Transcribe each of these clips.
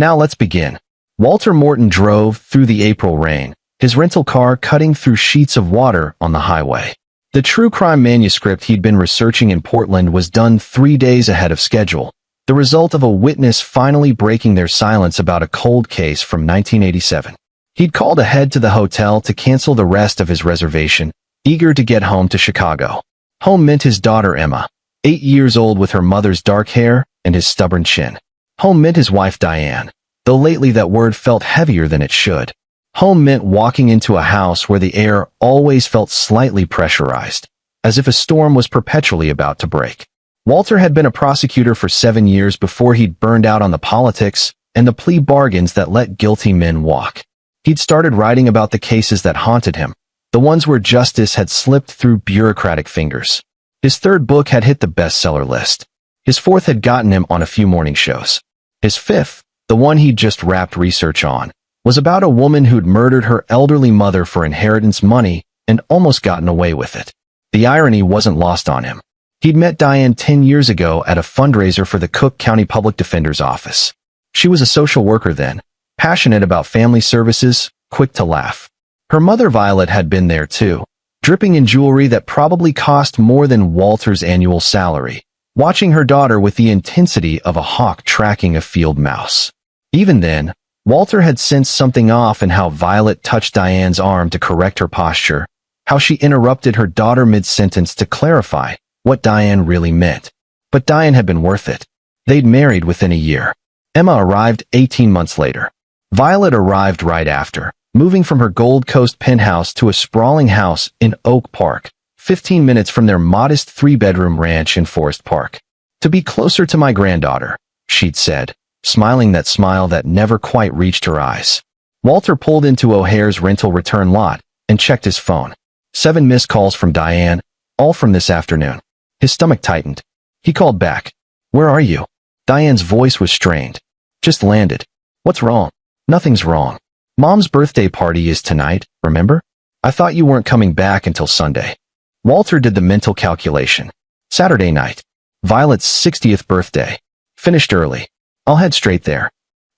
Now let's begin. Walter Morton drove through the April rain, his rental car cutting through sheets of water on the highway. The true crime manuscript he'd been researching in Portland was done 3 days ahead of schedule, the result of a witness finally breaking their silence about a cold case from 1987. He'd called ahead to the hotel to cancel the rest of his reservation, eager to get home to Chicago. Home meant his daughter Emma, 8 years old with her mother's dark hair and his stubborn chin. Home meant his wife Diane, though lately that word felt heavier than it should. Home meant walking into a house where the air always felt slightly pressurized, as if a storm was perpetually about to break. Walter had been a prosecutor for 7 years before he'd burned out on the politics and the plea bargains that let guilty men walk. He'd started writing about the cases that haunted him, the ones where justice had slipped through bureaucratic fingers. His third book had hit the bestseller list. His fourth had gotten him on a few morning shows. His fifth, the one he'd just wrapped research on, was about a woman who'd murdered her elderly mother for inheritance money and almost gotten away with it. The irony wasn't lost on him. He'd met Diane 10 years ago at a fundraiser for the Cook County Public Defender's Office. She was a social worker then, passionate about family services, quick to laugh. Her mother Violet had been there too, dripping in jewelry that probably cost more than Walter's annual salary, watching her daughter with the intensity of a hawk tracking a field mouse. Even then, Walter had sensed something off in how Violet touched Diane's arm to correct her posture, how she interrupted her daughter mid-sentence to clarify what Diane really meant. But Diane had been worth it. They'd married within a year. Emma arrived 18 months later. Violet arrived right after, moving from her Gold Coast penthouse to a sprawling house in Oak Park, 15 minutes from their modest 3-bedroom ranch in Forest Park. To be closer to my granddaughter, she'd said, smiling that smile that never quite reached her eyes. Walter pulled into O'Hare's rental return lot and checked his phone. 7 missed calls from Diane, all from this afternoon. His stomach tightened. He called back. "Where are you?" Diane's voice was strained. "Just landed." "What's wrong?" "Nothing's wrong. Mom's birthday party is tonight, remember? I thought you weren't coming back until Sunday." Walter did the mental calculation. Saturday night. Violet's 60th birthday. Finished early. I'll head straight there.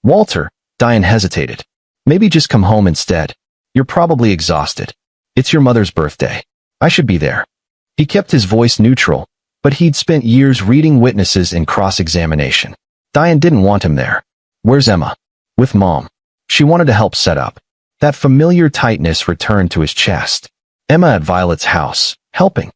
"Walter," Diane hesitated. "Maybe just come home instead. You're probably exhausted. It's your mother's birthday. I should be there." He kept his voice neutral, but he'd spent years reading witnesses in cross-examination. Diane didn't want him there. "Where's Emma?" "With Mom. She wanted to help set up." That familiar tightness returned to his chest. Emma at Violet's house, helping.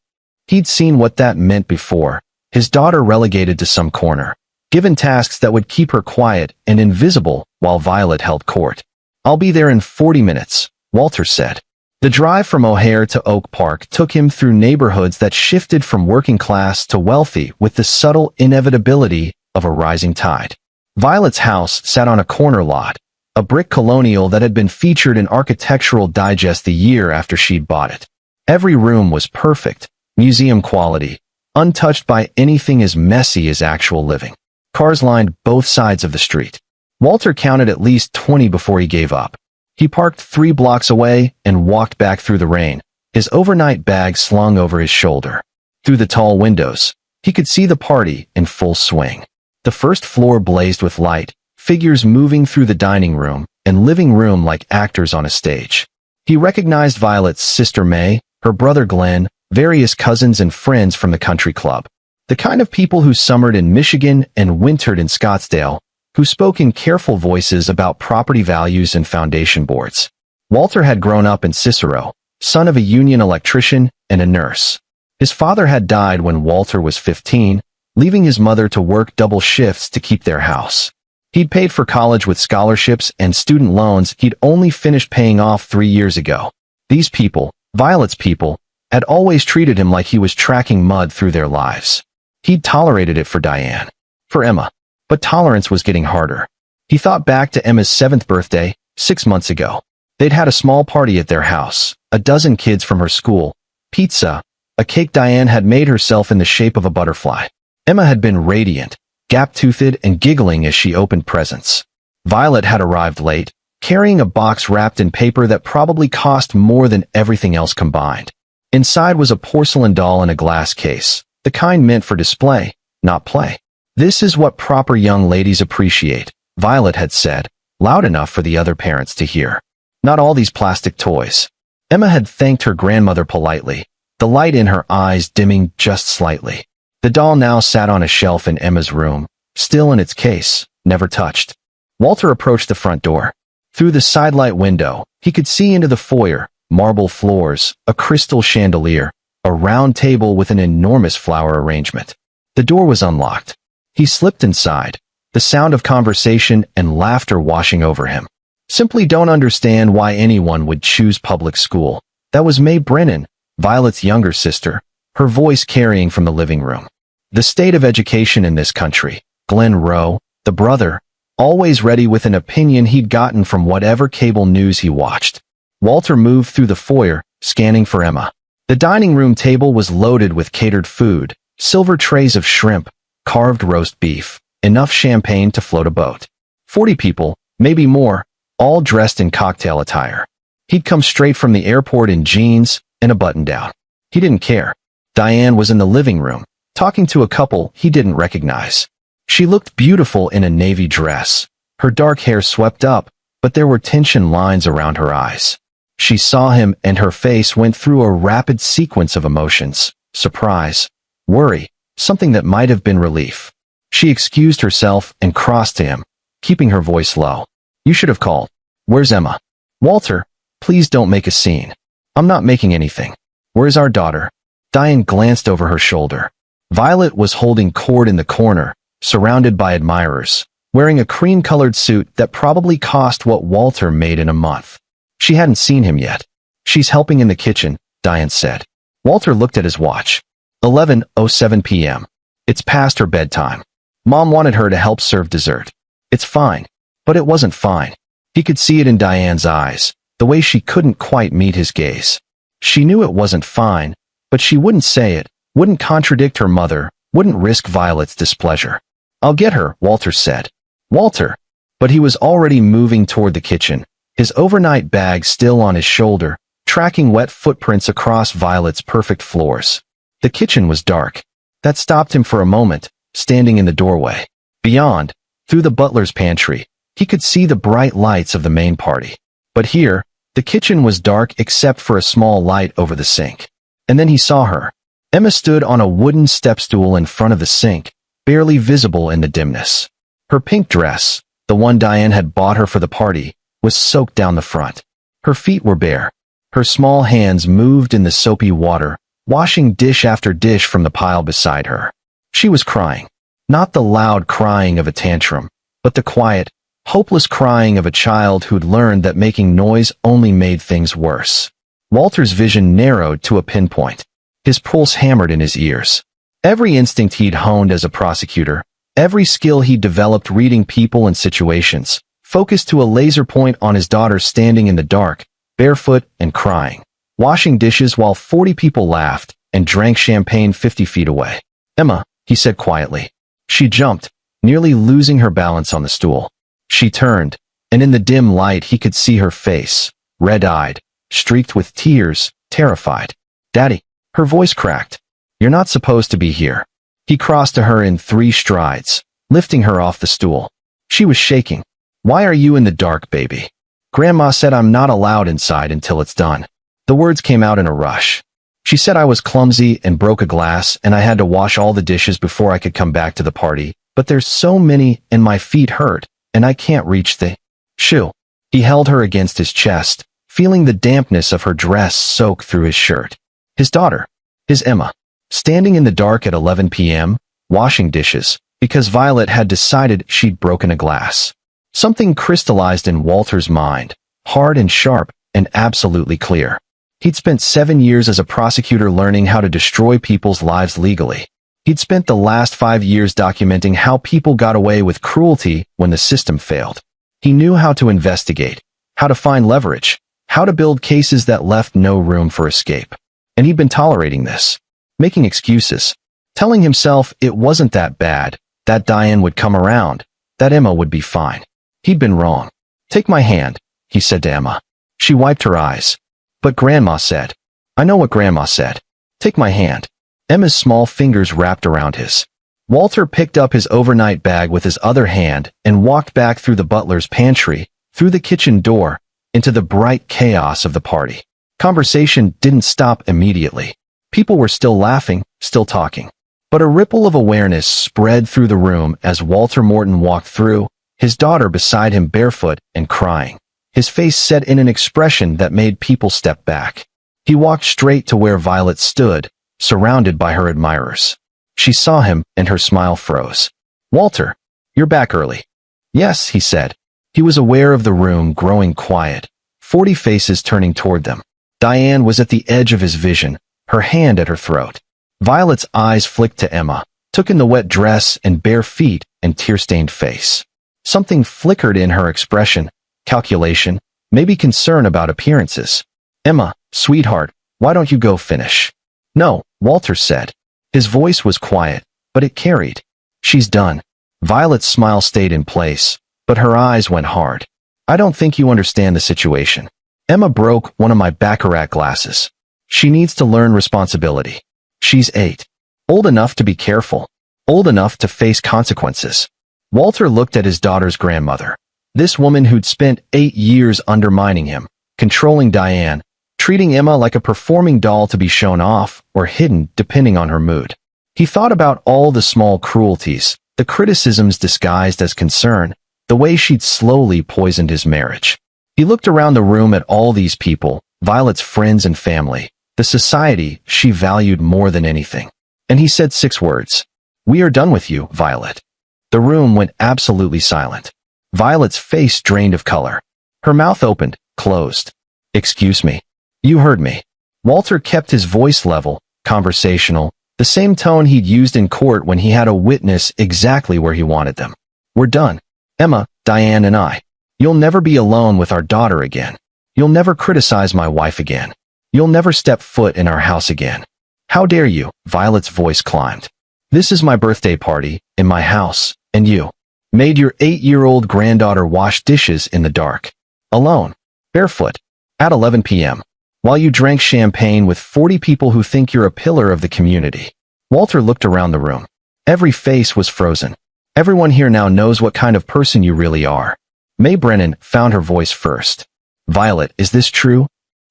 He'd seen what that meant before, his daughter relegated to some corner, given tasks that would keep her quiet and invisible while Violet held court. "I'll be there in 40 minutes, Walter said. The drive from O'Hare to Oak Park took him through neighborhoods that shifted from working class to wealthy with the subtle inevitability of a rising tide. Violet's house sat on a corner lot, a brick colonial that had been featured in Architectural Digest the year after she'd bought it. Every room was perfect, museum quality, untouched by anything as messy as actual living. Cars lined both sides of the street. Walter counted at least 20 before he gave up. He parked 3 blocks away and walked back through the rain, his overnight bag slung over his shoulder. Through the tall windows, he could see the party in full swing. The first floor blazed with light, figures moving through the dining room and living room like actors on a stage. He recognized Violet's sister May, her brother Glenn, various cousins and friends from the country club. The kind of people who summered in Michigan and wintered in Scottsdale, who spoke in careful voices about property values and foundation boards. Walter had grown up in Cicero, son of a union electrician and a nurse. His father had died when Walter was 15, leaving his mother to work double shifts to keep their house. He'd paid for college with scholarships and student loans he'd only finished paying off 3 years ago. These people, Violet's people, had always treated him like he was tracking mud through their lives. He'd tolerated it for Diane, for Emma. But tolerance was getting harder. He thought back to Emma's 7th birthday, 6 months ago. They'd had a small party at their house, a dozen kids from her school, pizza, a cake Diane had made herself in the shape of a butterfly. Emma had been radiant, gap-toothed and giggling as she opened presents. Violet had arrived late, carrying a box wrapped in paper that probably cost more than everything else combined. Inside was a porcelain doll in a glass case, the kind meant for display, not play. "This is what proper young ladies appreciate," Violet had said, loud enough for the other parents to hear. Not all these plastic toys. Emma had thanked her grandmother politely, the light in her eyes dimming just slightly. The doll now sat on a shelf in Emma's room, still in its case, never touched. Walter approached the front door. Through the sidelight window, he could see into the foyer, marble floors, a crystal chandelier, a round table with an enormous flower arrangement. The door was unlocked. He slipped inside, the sound of conversation and laughter washing over him. Simply don't understand why anyone would choose public school. That was May Brennan, Violet's younger sister, her voice carrying from the living room. The state of education in this country. Glenn Rowe, the brother, always ready with an opinion he'd gotten from whatever cable news he watched. Walter moved through the foyer, scanning for Emma. The dining room table was loaded with catered food, silver trays of shrimp, carved roast beef, enough champagne to float a boat. 40 people, maybe more, all dressed in cocktail attire. He'd come straight from the airport in jeans and a button-down. He didn't care. Diane was in the living room, talking to a couple he didn't recognize. She looked beautiful in a navy dress, her dark hair swept up, but there were tension lines around her eyes. She saw him and her face went through a rapid sequence of emotions, surprise, worry, something that might have been relief. She excused herself and crossed to him, keeping her voice low. You should have called. Where's Emma? Walter, please don't make a scene. I'm not making anything. Where's our daughter? Diane glanced over her shoulder. Violet was holding Cord in the corner, surrounded by admirers, wearing a cream-colored suit that probably cost what Walter made in a month. She hadn't seen him yet. She's helping in the kitchen, Diane said. Walter looked at his watch. 11:07 p.m. It's past her bedtime. Mom wanted her to help serve dessert. It's fine. But it wasn't fine. He could see it in Diane's eyes, the way she couldn't quite meet his gaze. She knew it wasn't fine, but she wouldn't say it, wouldn't contradict her mother, wouldn't risk Violet's displeasure. I'll get her, Walter said. Walter! But he was already moving toward the kitchen, his overnight bag still on his shoulder, tracking wet footprints across Violet's perfect floors. The kitchen was dark. That stopped him for a moment, standing in the doorway. Beyond, through the butler's pantry, he could see the bright lights of the main party. But here, the kitchen was dark except for a small light over the sink. And then he saw her. Emma stood on a wooden step stool in front of the sink, barely visible in the dimness. Her pink dress, the one Diane had bought her for the party, was soaked down the front. Her feet were bare. Her small hands moved in the soapy water, washing dish after dish from the pile beside her. She was crying. Not the loud crying of a tantrum, but the quiet, hopeless crying of a child who'd learned that making noise only made things worse. Walter's vision narrowed to a pinpoint. His pulse hammered in his ears. Every instinct he'd honed as a prosecutor, every skill he'd developed reading people and situations, focused to a laser point on his daughter standing in the dark, barefoot and crying, washing dishes while 40 people laughed and drank champagne 50 feet away. Emma, he said quietly. She jumped, nearly losing her balance on the stool. She turned, and in the dim light he could see her face, red-eyed, streaked with tears, terrified. Daddy, her voice cracked. You're not supposed to be here. He crossed to her in 3 strides, lifting her off the stool. She was shaking. Why are you in the dark, baby? Grandma said I'm not allowed inside until it's done. The words came out in a rush. She said I was clumsy and broke a glass and I had to wash all the dishes before I could come back to the party, but there's so many and my feet hurt, and I can't reach the shoe. He held her against his chest, feeling the dampness of her dress soak through his shirt. His daughter, his Emma, standing in the dark at 11 p.m., washing dishes, because Violet had decided she'd broken a glass. Something crystallized in Walter's mind, hard and sharp and absolutely clear. He'd spent 7 years as a prosecutor learning how to destroy people's lives legally. He'd spent the last 5 years documenting how people got away with cruelty when the system failed. He knew how to investigate, how to find leverage, how to build cases that left no room for escape. And he'd been tolerating this, making excuses, telling himself it wasn't that bad, that Diane would come around, that Emma would be fine. He'd been wrong. Take my hand, he said to Emma. She wiped her eyes. But Grandma said. I know what Grandma said. Take my hand. Emma's small fingers wrapped around his. Walter picked up his overnight bag with his other hand and walked back through the butler's pantry, through the kitchen door, into the bright chaos of the party. Conversation didn't stop immediately. People were still laughing, still talking. But a ripple of awareness spread through the room as Walter Morton walked through, his daughter beside him barefoot and crying. His face set in an expression that made people step back. He walked straight to where Violet stood, surrounded by her admirers. She saw him, and her smile froze. "Walter, you're back early." "Yes," he said. He was aware of the room growing quiet, 40 faces turning toward them. Diane was at the edge of his vision, her hand at her throat. Violet's eyes flicked to Emma, took in the wet dress and bare feet and tear-stained face. Something flickered in her expression, calculation, maybe concern about appearances. "Emma, sweetheart, why don't you go finish?" "No," Walter said. His voice was quiet, but it carried. "She's done." Violet's smile stayed in place, but her eyes went hard. "I don't think you understand the situation. Emma broke one of my Baccarat glasses. She needs to learn responsibility. She's 8. Old enough to be careful. Old enough to face consequences." Walter looked at his daughter's grandmother. This woman who'd spent 8 years undermining him, controlling Diane, treating Emma like a performing doll to be shown off or hidden depending on her mood. He thought about all the small cruelties, the criticisms disguised as concern, the way she'd slowly poisoned his marriage. He looked around the room at all these people, Violet's friends and family, the society she valued more than anything. And he said 6 words. "We are done with you, Violet." The room went absolutely silent. Violet's face drained of color. Her mouth opened, closed. "Excuse me. You heard me." Walter kept his voice level, conversational, the same tone he'd used in court when he had a witness exactly where he wanted them. "We're done. Emma, Diane and I. You'll never be alone with our daughter again. You'll never criticize my wife again. You'll never step foot in our house again. How dare you?" Violet's voice climbed. "This is my birthday party, in my house, and you made your 8-year-old granddaughter wash dishes in the dark. Alone. Barefoot. At 11 p.m. While you drank champagne with 40 people who think you're a pillar of the community." Walter looked around the room. Every face was frozen. "Everyone here now knows what kind of person you really are." May Brennan found her voice first. "Violet, is this true?"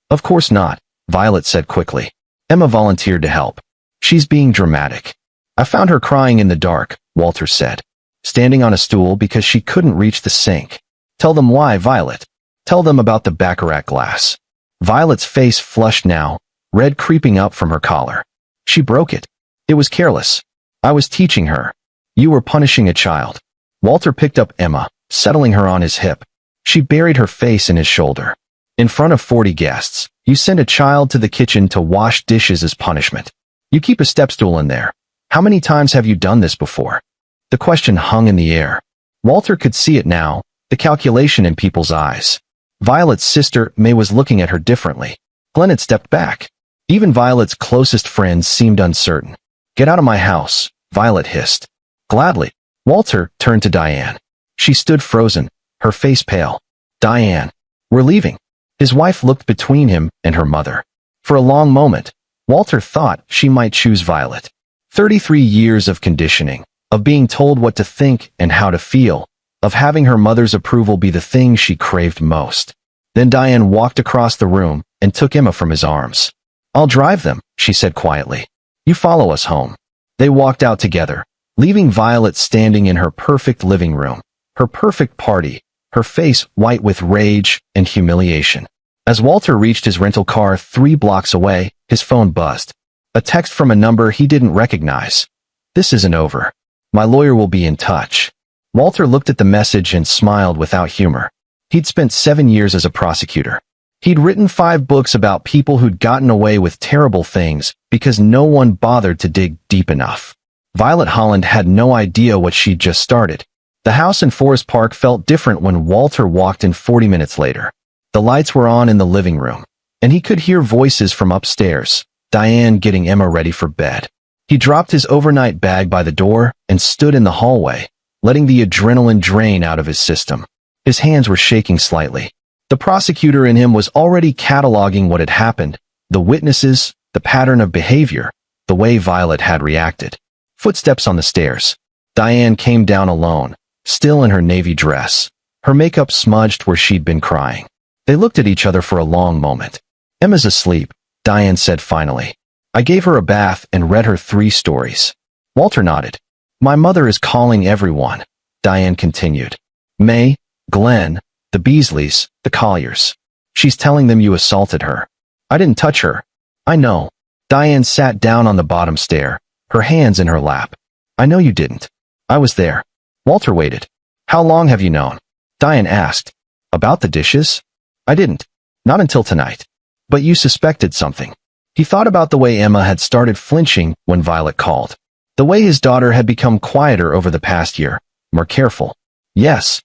"Of course not," Violet said quickly. Emma volunteered to help. "She's being dramatic." "I found her crying in the dark," Walter said, standing on a stool because she couldn't reach the sink. "Tell them why, Violet. Tell them about the Baccarat glass." Violet's face flushed now, red creeping up from her collar. "She broke it. It was careless. I was teaching her. You were punishing a child." Walter picked up Emma, settling her on his hip. She buried her face in his shoulder. "In front of 40 guests, you send a child to the kitchen to wash dishes as punishment. You keep a stepstool in there. How many times have you done this before?" The question hung in the air. Walter could see it now, the calculation in people's eyes. Violet's sister, May, was looking at her differently. Glenn had stepped back. Even Violet's closest friends seemed uncertain. "Get out of my house," Violet hissed. "Gladly." Walter turned to Diane. She stood frozen, her face pale. "Diane, we're leaving." His wife looked between him and her mother. For a long moment, Walter thought she might choose Violet. 33 years of conditioning, of being told what to think and how to feel, of having her mother's approval be the thing she craved most. Then Diane walked across the room and took Emma from his arms. "I'll drive them," she said quietly. "You follow us home." They walked out together, leaving Violet standing in her perfect living room, her perfect party, her face white with rage and humiliation. As Walter reached his rental car 3 blocks away, his phone buzzed. A text from a number he didn't recognize. "This isn't over. My lawyer will be in touch." Walter looked at the message and smiled without humor. He'd spent 7 years as a prosecutor. He'd written 5 books about people who'd gotten away with terrible things because no one bothered to dig deep enough. Violet Holland had no idea what she'd just started. The house in Forest Park felt different when Walter walked in 40 minutes later. The lights were on in the living room, and he could hear voices from upstairs, Diane getting Emma ready for bed. He dropped his overnight bag by the door and stood in the hallway, letting the adrenaline drain out of his system. His hands were shaking slightly. The prosecutor in him was already cataloging what had happened, the witnesses, the pattern of behavior, the way Violet had reacted. Footsteps on the stairs. Diane came down alone, still in her navy dress, her makeup smudged where she'd been crying. They looked at each other for a long moment. Emma's asleep, Diane said finally. I gave her a bath and read her 3 stories. Walter nodded. My mother is calling everyone, Diane continued. May, Glenn, the Beasleys, the Colliers. She's telling them you assaulted her. I didn't touch her. I know. Diane sat down on the bottom stair, her hands in her lap. I know you didn't. I was there. Walter waited. How long have you known? Diane asked. About the dishes? I didn't. Not until tonight. But you suspected something. He thought about the way Emma had started flinching when Violet called. The way his daughter had become quieter over the past year, more careful. Yes.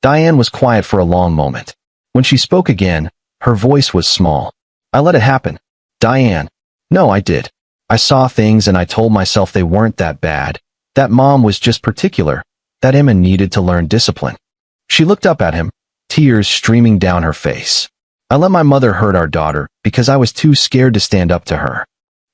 Diane was quiet for a long moment. When she spoke again, her voice was small. I let it happen. Diane. No, I did. I saw things and I told myself they weren't that bad. That Mom was just particular. That Emma needed to learn discipline. She looked up at him, tears streaming down her face. I let my mother hurt our daughter because I was too scared to stand up to her.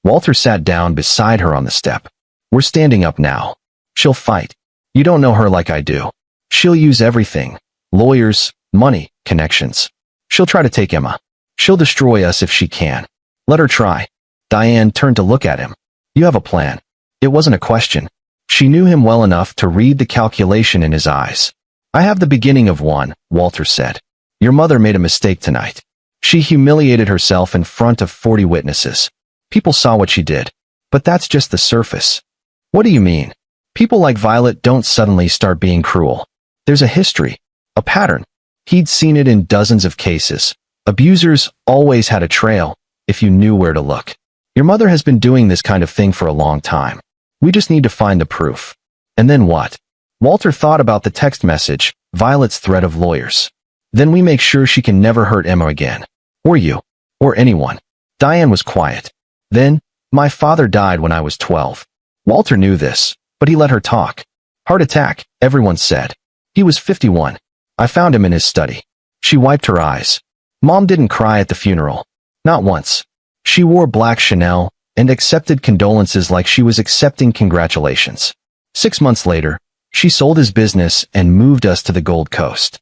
Walter sat down beside her on the step. We're standing up now. She'll fight. You don't know her like I do. She'll use everything. Lawyers, money, connections. She'll try to take Emma. She'll destroy us if she can. Let her try. Diane turned to look at him. You have a plan. It wasn't a question. She knew him well enough to read the calculation in his eyes. I have the beginning of one, Walter said. Your mother made a mistake tonight. She humiliated herself in front of 40 witnesses. People saw what she did. But that's just the surface. What do you mean? People like Violet don't suddenly start being cruel. There's a history, a pattern. He'd seen it in dozens of cases. Abusers always had a trail, if you knew where to look. Your mother has been doing this kind of thing for a long time. We just need to find the proof. And then what? Walter thought about the text message, Violet's threat of lawyers. Then we make sure she can never hurt Emma again. Or you. Or anyone. Diane was quiet. Then, my father died when I was 12. Walter knew this, but he let her talk. Heart attack, everyone said. He was 51. I found him in his study. She wiped her eyes. Mom didn't cry at the funeral. Not once. She wore black Chanel and accepted condolences like she was accepting congratulations. 6 months later, she sold his business and moved us to the Gold Coast.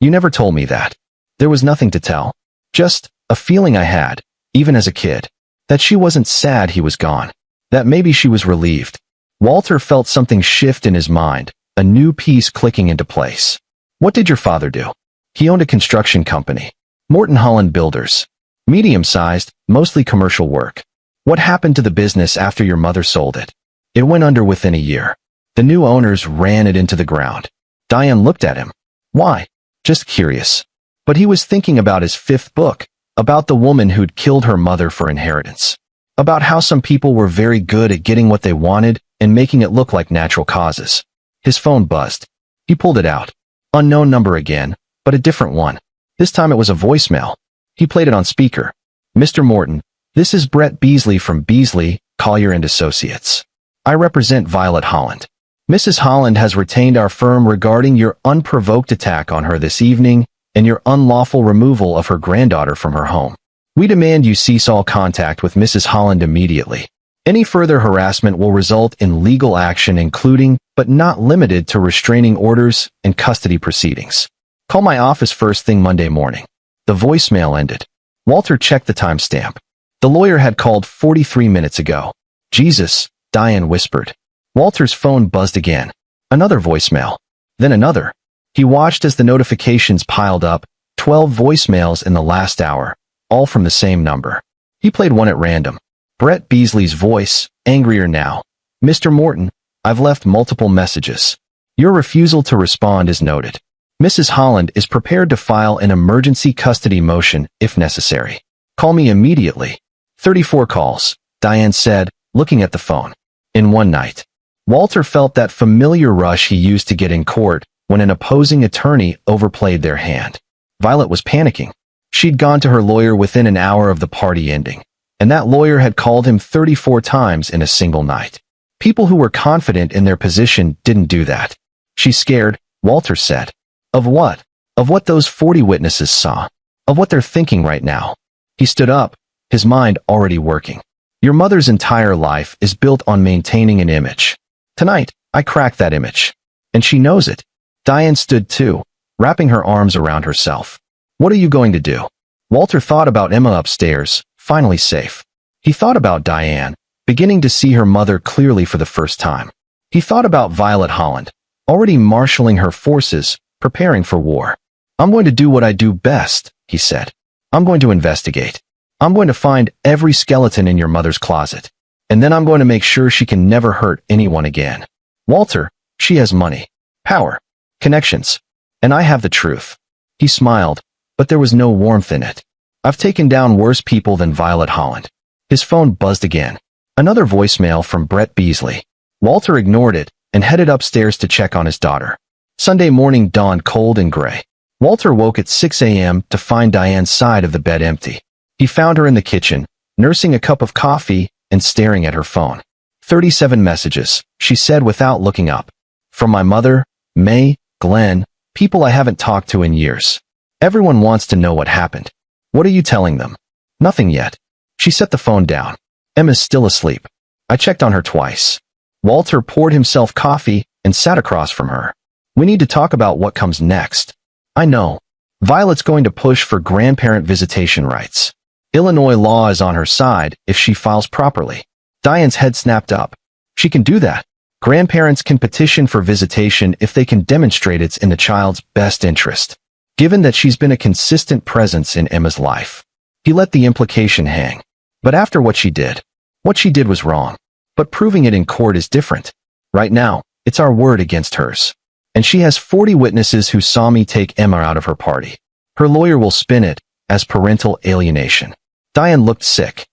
You never told me that. There was nothing to tell. Just a feeling I had, even as a kid, that she wasn't sad he was gone. That maybe she was relieved. Walter felt something shift in his mind, a new piece clicking into place. What did your father do? He owned a construction company. Morton Holland Builders. Medium-sized, mostly commercial work. What happened to the business after your mother sold it? It went under within a year. The new owners ran it into the ground. Diane looked at him. Why? Just curious. But he was thinking about his 5th book, about the woman who'd killed her mother for inheritance. About how some people were very good at getting what they wanted and making it look like natural causes. His phone buzzed. He pulled it out. Unknown number again, but a different one. This time it was a voicemail. He played it on speaker. Mr. Morton, this is Brett Beasley from Beasley, Collier & Associates. I represent Violet Holland. Mrs. Holland has retained our firm regarding your unprovoked attack on her this evening and your unlawful removal of her granddaughter from her home. We demand you cease all contact with Mrs. Holland immediately. Any further harassment will result in legal action including, but not limited to restraining orders and custody proceedings. Call my office first thing Monday morning. The voicemail ended. Walter checked the timestamp. The lawyer had called 43 minutes ago. Jesus, Diane whispered. Walter's phone buzzed again. Another voicemail. Then another. He watched as the notifications piled up, 12 voicemails in the last hour, all from the same number. He played one at random. Brett Beasley's voice, angrier now. Mr. Morton, I've left multiple messages. Your refusal to respond is noted. Mrs. Holland is prepared to file an emergency custody motion if necessary. Call me immediately. 34 calls, Diane said, looking at the phone. In one night. Walter felt that familiar rush he used to get in court when an opposing attorney overplayed their hand. Violet was panicking. She'd gone to her lawyer within an hour of the party ending, and that lawyer had called him 34 times in a single night. People who were confident in their position didn't do that. She's scared, Walter said. Of what? Of what those 40 witnesses saw. Of what they're thinking right now. He stood up, his mind already working. Your mother's entire life is built on maintaining an image. Tonight, I cracked that image. And she knows it. Diane stood too, wrapping her arms around herself. What are you going to do? Walter thought about Emma upstairs, finally safe. He thought about Diane, beginning to see her mother clearly for the first time. He thought about Violet Holland, already marshaling her forces, preparing for war. I'm going to do what I do best, he said. I'm going to investigate. I'm going to find every skeleton in your mother's closet. And then I'm going to make sure she can never hurt anyone again. Walter, she has money, power, connections. And I have the truth. He smiled, but there was no warmth in it. I've taken down worse people than Violet Holland. His phone buzzed again. Another voicemail from Brett Beasley. Walter ignored it and headed upstairs to check on his daughter. Sunday morning dawned cold and gray. Walter woke at 6 a.m. to find Diane's side of the bed empty. He found her in the kitchen, nursing a cup of coffee and staring at her phone. 37 messages, she said without looking up. From my mother, May, Glenn, people I haven't talked to in years. Everyone wants to know what happened. What are you telling them? Nothing yet. She set the phone down. Emma's still asleep. I checked on her twice. Walter poured himself coffee and sat across from her. We need to talk about what comes next. I know. Violet's going to push for grandparent visitation rights. Illinois law is on her side if she files properly. Diane's head snapped up. She can do that. Grandparents can petition for visitation if they can demonstrate it's in the child's best interest. Given that she's been a consistent presence in Emma's life. He let the implication hang. But after what she did was wrong. But proving it in court is different. Right now, it's our word against hers. And she has 40 witnesses who saw me take Emma out of her party. Her lawyer will spin it as parental alienation. Diane looked sick.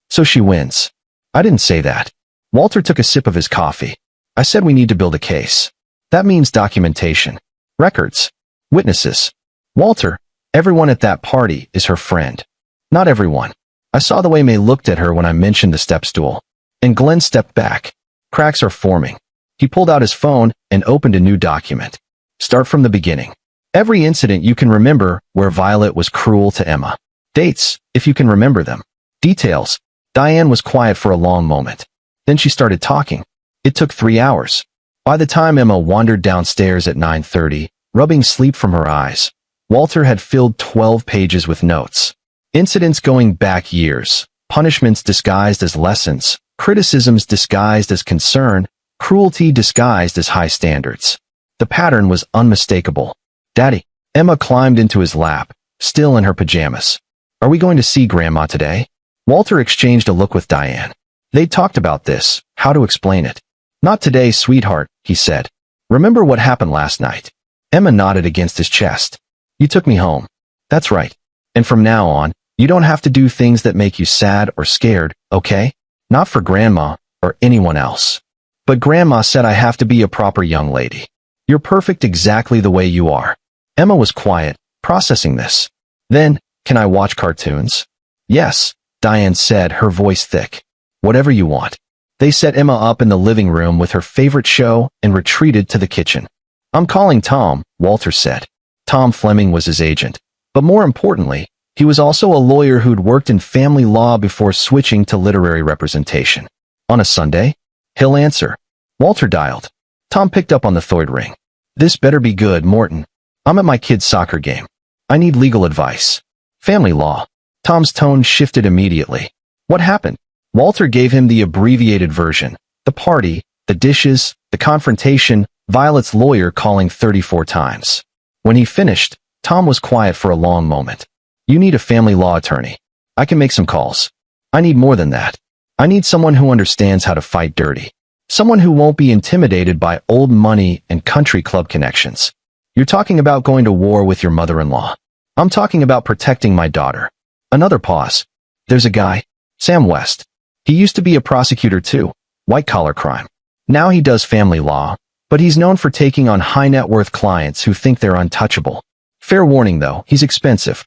So she wins. I didn't say that. Walter took a sip of his coffee. I said we need to build a case. That means documentation. Records. Witnesses. Walter, everyone at that party is her friend. Not everyone. I saw the way May looked at her when I mentioned the step stool. And Glenn stepped back. Cracks are forming. He pulled out his phone and opened a new document. Start from the beginning. Every incident you can remember where Violet was cruel to Emma. Dates, if you can remember them. Details. Diane was quiet for a long moment. Then she started talking. It took 3 hours. By the time Emma wandered downstairs at 9:30, rubbing sleep from her eyes, Walter had filled 12 pages with notes. Incidents going back years, punishments disguised as lessons, criticisms disguised as concern, cruelty disguised as high standards. The pattern was unmistakable. Daddy. Emma climbed into his lap, still in her pajamas. Are we going to see Grandma today? Walter exchanged a look with Diane. They talked about this, how to explain it. Not today, sweetheart, he said. Remember what happened last night? Emma nodded against his chest. You took me home. That's right. And from now on, you don't have to do things that make you sad or scared, okay? Not for Grandma or anyone else. But Grandma said I have to be a proper young lady. You're perfect exactly the way you are. Emma was quiet, processing this. Then, can I watch cartoons? Yes, Diane said, her voice thick. Whatever you want. They set Emma up in the living room with her favorite show and retreated to the kitchen. I'm calling Tom, Walter said. Tom Fleming was his agent. But more importantly, he was also a lawyer who'd worked in family law before switching to literary representation. On a Sunday? He'll answer. Walter dialed. Tom picked up on the third ring. This better be good, Morton. I'm at my kid's soccer game. I need legal advice. Family law. Tom's tone shifted immediately. What happened? Walter gave him the abbreviated version. The party, the dishes, the confrontation, Violet's lawyer calling 34 times. When he finished, Tom was quiet for a long moment. You need a family law attorney. I can make some calls. I need more than that. I need someone who understands how to fight dirty. Someone who won't be intimidated by old money and country club connections. You're talking about going to war with your mother-in-law. I'm talking about protecting my daughter. Another pause. There's a guy, Sam West. He used to be a prosecutor too, white-collar crime. Now he does family law, but he's known for taking on high-net-worth clients who think they're untouchable. Fair warning though, he's expensive.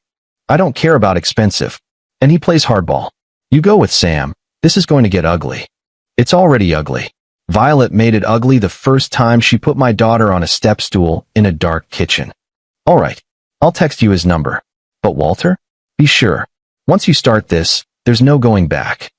I don't care about expensive. And he plays hardball. You go with Sam. This is going to get ugly. It's already ugly. Violet made it ugly the first time she put my daughter on a step stool in a dark kitchen. All right. I'll text you his number. But Walter? Be sure. Once you start this, there's no going back.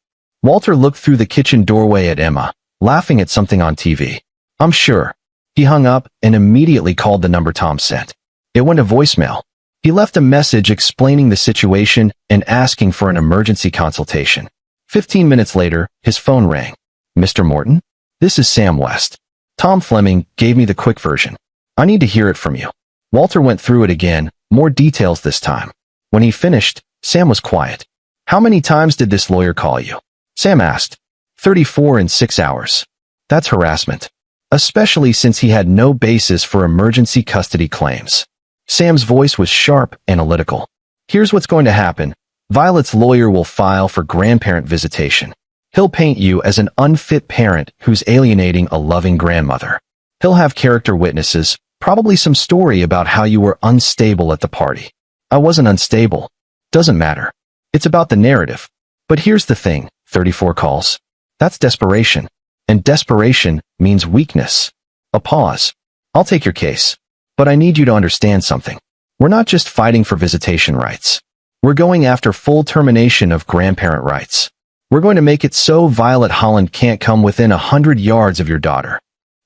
Walter looked through the kitchen doorway at Emma, laughing at something on TV. I'm sure. He hung up and immediately called the number Tom sent. It went to voicemail. He left a message explaining the situation and asking for an emergency consultation. 15 minutes later, his phone rang. Mr. Morton? This is Sam West. Tom Fleming gave me the quick version. I need to hear it from you. Walter went through it again, more details this time. When he finished, Sam was quiet. How many times did this lawyer call you? Sam asked. 34 in 6 hours. That's harassment. Especially since he had no basis for emergency custody claims. Sam's voice was sharp, analytical. Here's what's going to happen. Violet's lawyer will file for grandparent visitation. He'll paint you as an unfit parent who's alienating a loving grandmother. He'll have character witnesses, probably some story about how you were unstable at the party. I wasn't unstable. Doesn't matter. It's about the narrative. But here's the thing, 34 calls. That's desperation. And desperation means weakness. A pause. I'll take your case. But I need you to understand something. We're not just fighting for visitation rights. We're going after full termination of grandparent rights. We're going to make it so Violet Holland can't come within 100 yards of your daughter.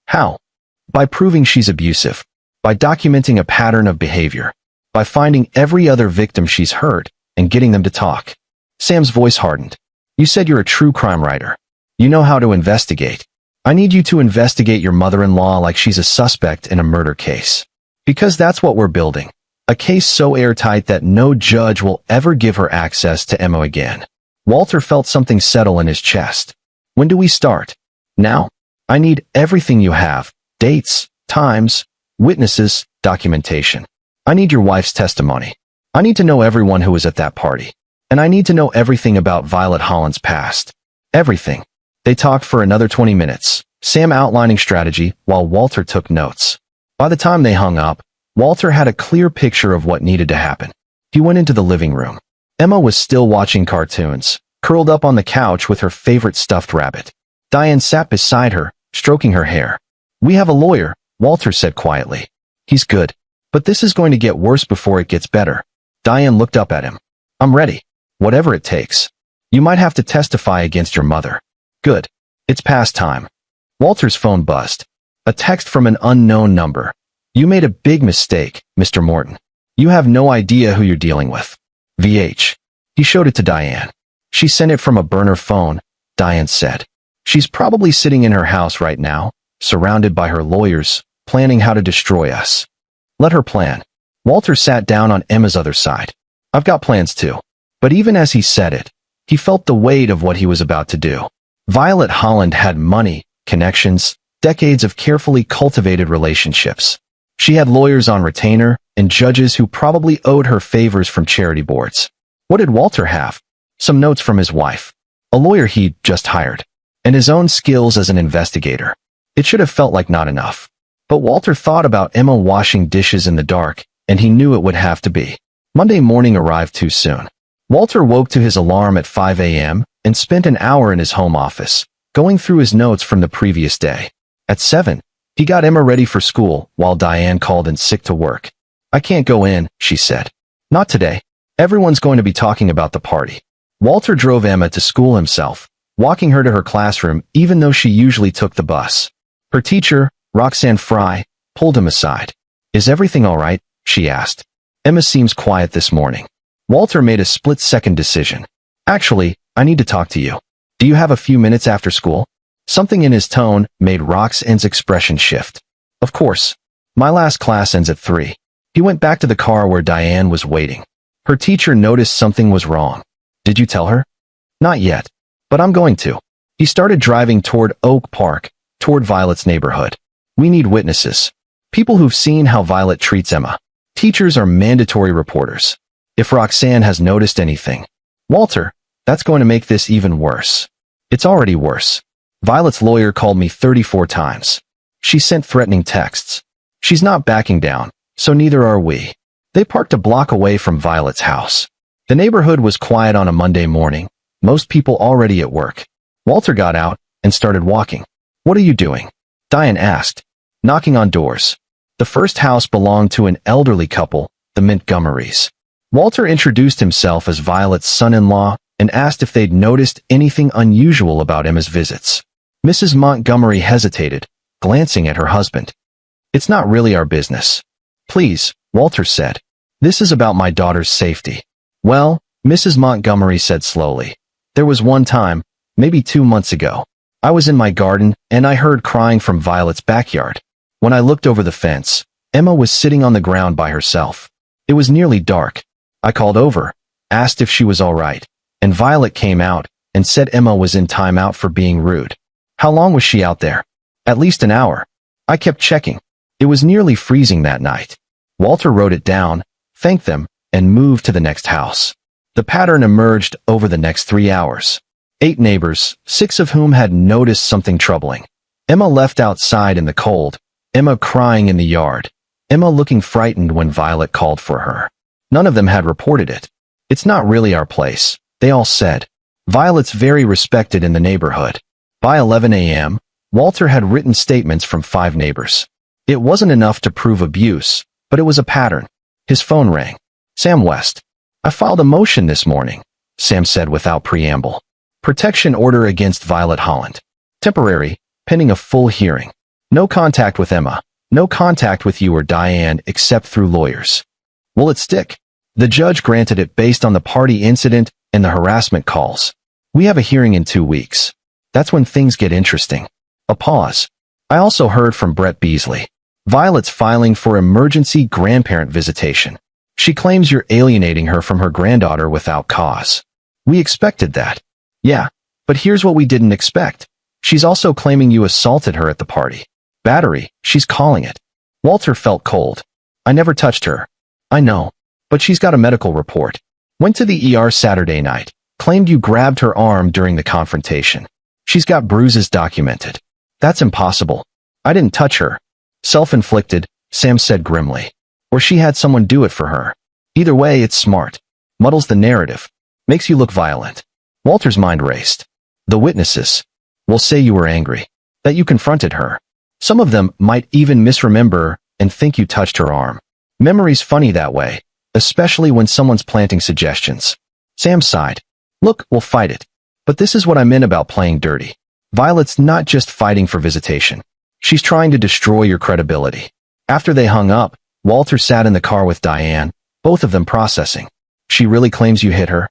How? By proving she's abusive. By documenting a pattern of behavior. By finding every other victim she's hurt and getting them to talk. Sam's voice hardened. You said you're a true crime writer. You know how to investigate. I need you to investigate your mother-in-law like she's a suspect in a murder case. Because that's what we're building. A case so airtight that no judge will ever give her access to Emma again. Walter felt something settle in his chest. When do we start? Now. I need everything you have. Dates, times, witnesses, documentation. I need your wife's testimony. I need to know everyone who was at that party. And I need to know everything about Violet Holland's past. Everything. They talked for another 20 minutes, Sam outlining strategy while Walter took notes. By the time they hung up, Walter had a clear picture of what needed to happen. He went into the living room. Emma was still watching cartoons, curled up on the couch with her favorite stuffed rabbit. Diane sat beside her, stroking her hair. We have a lawyer, Walter said quietly. He's good. But this is going to get worse before it gets better. Diane looked up at him. I'm ready. Whatever it takes. You might have to testify against your mother. Good. It's past time. Walter's phone buzzed. A text from an unknown number. You made a big mistake, Mr. Morton. You have no idea who you're dealing with. VH. He showed it to Diane. She sent it from a burner phone, Diane said. She's probably sitting in her house right now, surrounded by her lawyers, planning how to destroy us. Let her plan. Walter sat down on Emma's other side. I've got plans too. But even as he said it, he felt the weight of what he was about to do. Violet Holland had money, connections, decades of carefully cultivated relationships. She had lawyers on retainer and judges who probably owed her favors from charity boards. What did Walter have? Some notes from his wife, a lawyer he'd just hired, and his own skills as an investigator. It should have felt like not enough. But Walter thought about Emma washing dishes in the dark, and he knew it would have to be. Monday morning arrived too soon. Walter woke to his alarm at 5 a.m. and spent an hour in his home office, going through his notes from the previous day. At 7, he got Emma ready for school while Diane called in sick to work. I can't go in, she said. Not today. Everyone's going to be talking about the party. Walter drove Emma to school himself, walking her to her classroom even though she usually took the bus. Her teacher, Roxanne Fry, pulled him aside. Is everything all right? She asked. Emma seems quiet this morning. Walter made a split-second decision. Actually, I need to talk to you. Do you have a few minutes after school? Something in his tone made Roxanne's expression shift. Of course. My last class ends at 3. He went back to the car where Diane was waiting. Her teacher noticed something was wrong. Did you tell her? Not yet. But I'm going to. He started driving toward Oak Park, toward Violet's neighborhood. We need witnesses. People who've seen how Violet treats Emma. Teachers are mandatory reporters. If Roxanne has noticed anything. Walter, that's going to make this even worse. It's already worse. Violet's lawyer called me 34 times. She sent threatening texts. She's not backing down, so neither are we. They parked a block away from Violet's house. The neighborhood was quiet on a Monday morning, most people already at work. Walter got out and started walking. What are you doing? Diane asked, knocking on doors. The first house belonged to an elderly couple, the Montgomerys. Walter introduced himself as Violet's son-in-law and asked if they'd noticed anything unusual about Emma's visits. Mrs. Montgomery hesitated, glancing at her husband. It's not really our business. Please, Walter said. This is about my daughter's safety. Well, Mrs. Montgomery said slowly. There was one time, maybe 2 months ago. I was in my garden, and I heard crying from Violet's backyard. When I looked over the fence, Emma was sitting on the ground by herself. It was nearly dark. I called over, asked if she was all right, and Violet came out and said Emma was in timeout for being rude. How long was she out there? At least an hour. I kept checking. It was nearly freezing that night. Walter wrote it down, thanked them, and moved to the next house. The pattern emerged over the next 3 hours. 8 neighbors, 6 of whom had noticed something troubling. Emma left outside in the cold, Emma crying in the yard, Emma looking frightened when Violet called for her. None of them had reported it. It's not really our place, they all said. Violet's very respected in the neighborhood. By 11 a.m., Walter had written statements from 5 neighbors. It wasn't enough to prove abuse, but it was a pattern. His phone rang. Sam West. I filed a motion this morning, Sam said without preamble. Protection order against Violet Holland. Temporary, pending a full hearing. No contact with Emma. No contact with you or Diane except through lawyers. Will it stick? The judge granted it based on the party incident and the harassment calls. We have a hearing in 2 weeks. That's when things get interesting. A pause. I also heard from Brett Beasley. Violet's filing for emergency grandparent visitation. She claims you're alienating her from her granddaughter without cause. We expected that. Yeah, but here's what we didn't expect. She's also claiming you assaulted her at the party. Battery, she's calling it. Walter felt cold. I never touched her. I know. But she's got a medical report. Went to the ER Saturday night. Claimed you grabbed her arm during the confrontation. She's got bruises documented. That's impossible. I didn't touch her. Self-inflicted, Sam said grimly. Or she had someone do it for her. Either way, it's smart. Muddles the narrative. Makes you look violent. Walter's mind raced. The witnesses will say you were angry. That you confronted her. Some of them might even misremember and think you touched her arm. Memory's funny that way, especially when someone's planting suggestions. Sam sighed. Look, we'll fight it. But this is what I meant about playing dirty. Violet's not just fighting for visitation. She's trying to destroy your credibility. After they hung up, Walter sat in the car with Diane, both of them processing. She really claims you hit her?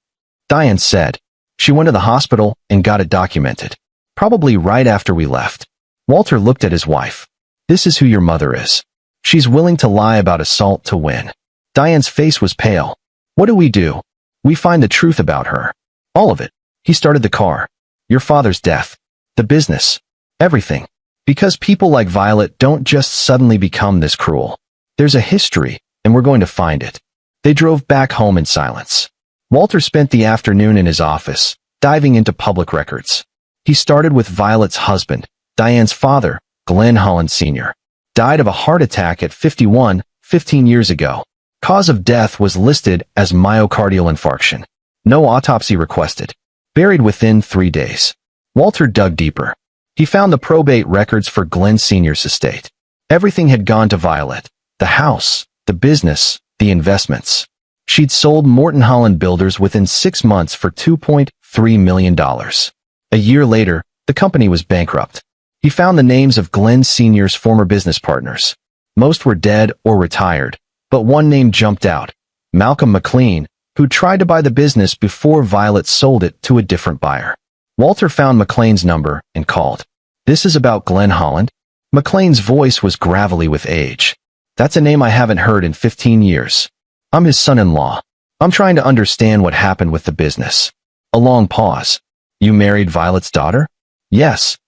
Diane said. She went to the hospital and got it documented. Probably right after we left. Walter looked at his wife. This is who your mother is. She's willing to lie about assault to win. Diane's face was pale. What do? We find the truth about her. All of it. He started the car. Your father's death. The business. Everything. Because people like Violet don't just suddenly become this cruel. There's a history, and we're going to find it. They drove back home in silence. Walter spent the afternoon in his office, diving into public records. He started with Violet's husband, Diane's father, Glenn Holland Sr. Died of a heart attack at 51, 15 years ago. Cause of death was listed as myocardial infarction. No autopsy requested. Buried within 3 days. Walter dug deeper. He found the probate records for Glenn Sr.'s estate. Everything had gone to Violet. The house, the business, the investments. She'd sold Morton Holland Builders within 6 months for $2.3 million. A year later, the company was bankrupt. He found the names of Glenn Sr.'s former business partners. Most were dead or retired, but one name jumped out. Malcolm McLean, who tried to buy the business before Violet sold it to a different buyer. Walter found McLean's number and called. This is about Glenn Holland? McLean's voice was gravelly with age. That's a name I haven't heard in 15 years. I'm his son-in-law. I'm trying to understand what happened with the business. A long pause. You married Violet's daughter? Yes.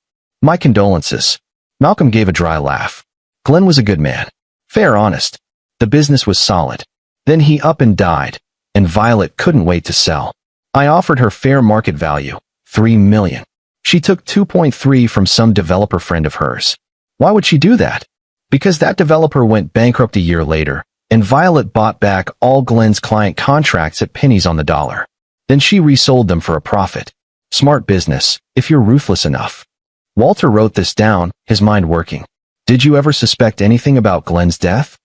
My condolences. Malcolm gave a dry laugh. Glenn was a good man. Fair, honest. The business was solid. Then he up and died, and Violet couldn't wait to sell. I offered her fair market value, $3 million. She took 2.3 from some developer friend of hers. Why would she do that? Because that developer went bankrupt a year later, and Violet bought back all Glenn's client contracts at pennies on the dollar. Then she resold them for a profit. Smart business, if you're ruthless enough. Walter wrote this down, his mind working. Did you ever suspect anything about Glenn's death?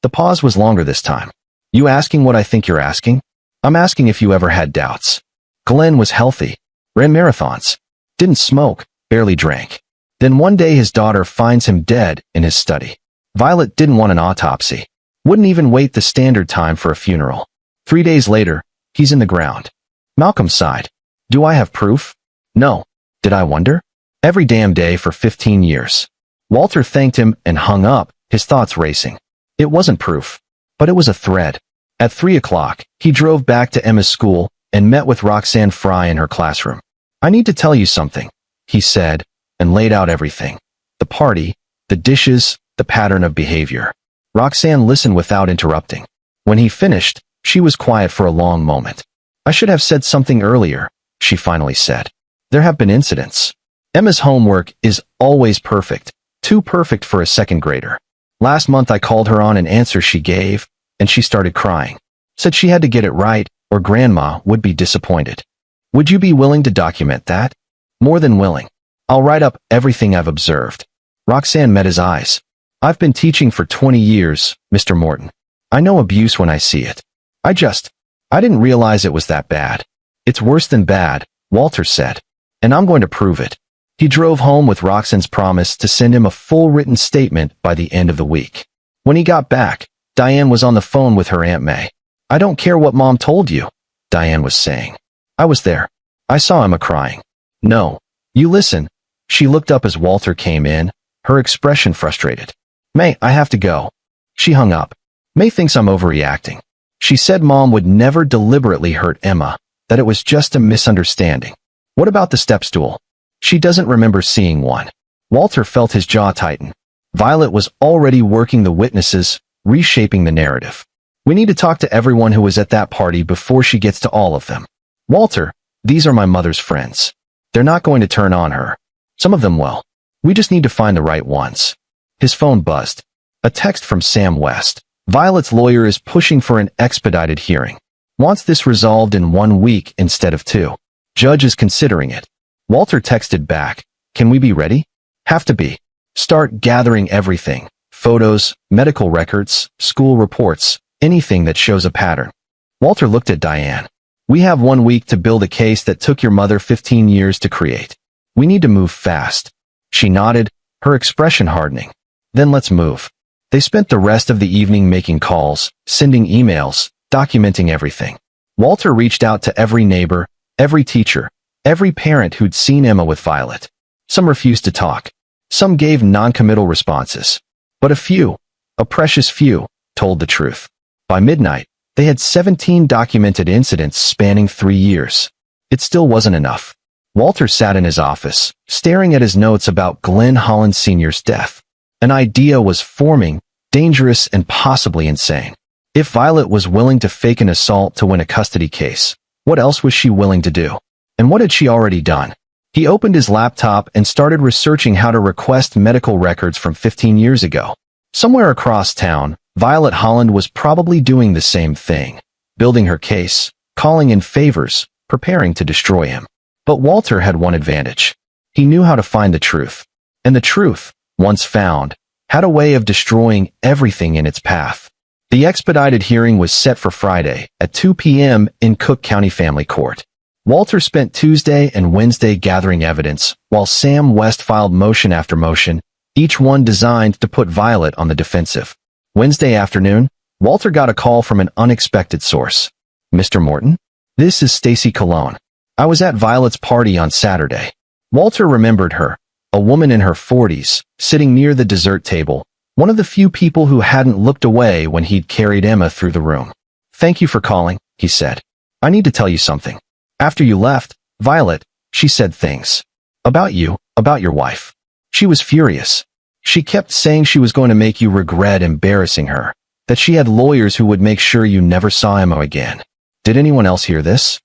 The pause was longer this time. You asking what I think you're asking? I'm asking if you ever had doubts. Glenn was healthy. Ran marathons. Didn't smoke, barely drank. Then one day his daughter finds him dead in his study. Violet didn't want an autopsy. Wouldn't even wait the standard time for a funeral. 3 days later, he's in the ground. Malcolm sighed. Do I have proof? No. Did I wonder? Every damn day for 15 years. Walter thanked him and hung up, his thoughts racing. It wasn't proof, but it was a thread. At 3 o'clock, he drove back to Emma's school and met with Roxanne Fry in her classroom. I need to tell you something, he said, and laid out everything. The party, the dishes, the pattern of behavior. Roxanne listened without interrupting. When he finished, she was quiet for a long moment. I should have said something earlier, she finally said. There have been incidents. Emma's homework is always perfect, too perfect for a second grader. Last month I called her on an answer she gave, and she started crying. Said she had to get it right, or Grandma would be disappointed. Would you be willing to document that? More than willing. I'll write up everything I've observed. Roxanne met his eyes. I've been teaching for 20 years, Mr. Morton. I know abuse when I see it. I didn't realize it was that bad. It's worse than bad, Walter said. And I'm going to prove it. He drove home with Roxanne's promise to send him a full written statement by the end of the week. When he got back, Diane was on the phone with her Aunt May. I don't care what Mom told you, Diane was saying. I was there. I saw Emma crying. No. You listen. She looked up as Walter came in, her expression frustrated. May, I have to go. She hung up. May thinks I'm overreacting. She said Mom would never deliberately hurt Emma, that it was just a misunderstanding. What about the step stool? She doesn't remember seeing one. Walter felt his jaw tighten. Violet was already working the witnesses, reshaping the narrative. We need to talk to everyone who was at that party before she gets to all of them. Walter, these are my mother's friends. They're not going to turn on her. Some of them will. We just need to find the right ones. His phone buzzed. A text from Sam West. Violet's lawyer is pushing for an expedited hearing. Wants this resolved in 1 week instead of 2. Judge is considering it. Walter texted back. Can we be ready? Have to be. Start gathering everything. Photos, medical records, school reports, anything that shows a pattern. Walter looked at Diane. We have 1 week to build a case that took your mother 15 years to create. We need to move fast. She nodded, her expression hardening. Then let's move. They spent the rest of the evening making calls, sending emails, documenting everything. Walter reached out to every neighbor, every teacher, every parent who'd seen Emma with Violet. Some refused to talk. Some gave non-committal responses. But a precious few, told the truth. By midnight, they had 17 documented incidents spanning 3 years. It still wasn't enough. Walter sat in his office, staring at his notes about Glenn Holland Sr.'s death. An idea was forming, dangerous and possibly insane. If Violet was willing to fake an assault to win a custody case, what else was she willing to do? And what had she already done? He opened his laptop and started researching how to request medical records from 15 years ago. Somewhere across town, Violet Holland was probably doing the same thing, building her case, calling in favors, preparing to destroy him. But Walter had one advantage. He knew how to find the truth. And the truth, once found, had a way of destroying everything in its path. The expedited hearing was set for Friday at 2 p.m. in Cook County Family Court. Walter spent Tuesday and Wednesday gathering evidence, while Sam West filed motion after motion, each one designed to put Violet on the defensive. Wednesday afternoon, Walter got a call from an unexpected source. Mr. Morton? This is Stacy Colon. I was at Violet's party on Saturday. Walter remembered her, a woman in her 40s, sitting near the dessert table, one of the few people who hadn't looked away when he'd carried Emma through the room. Thank you for calling, he said. I need to tell you something. After you left, Violet, she said things. About you, about your wife. She was furious. She kept saying she was going to make you regret embarrassing her, that she had lawyers who would make sure you never saw Emma again. Did anyone else hear this?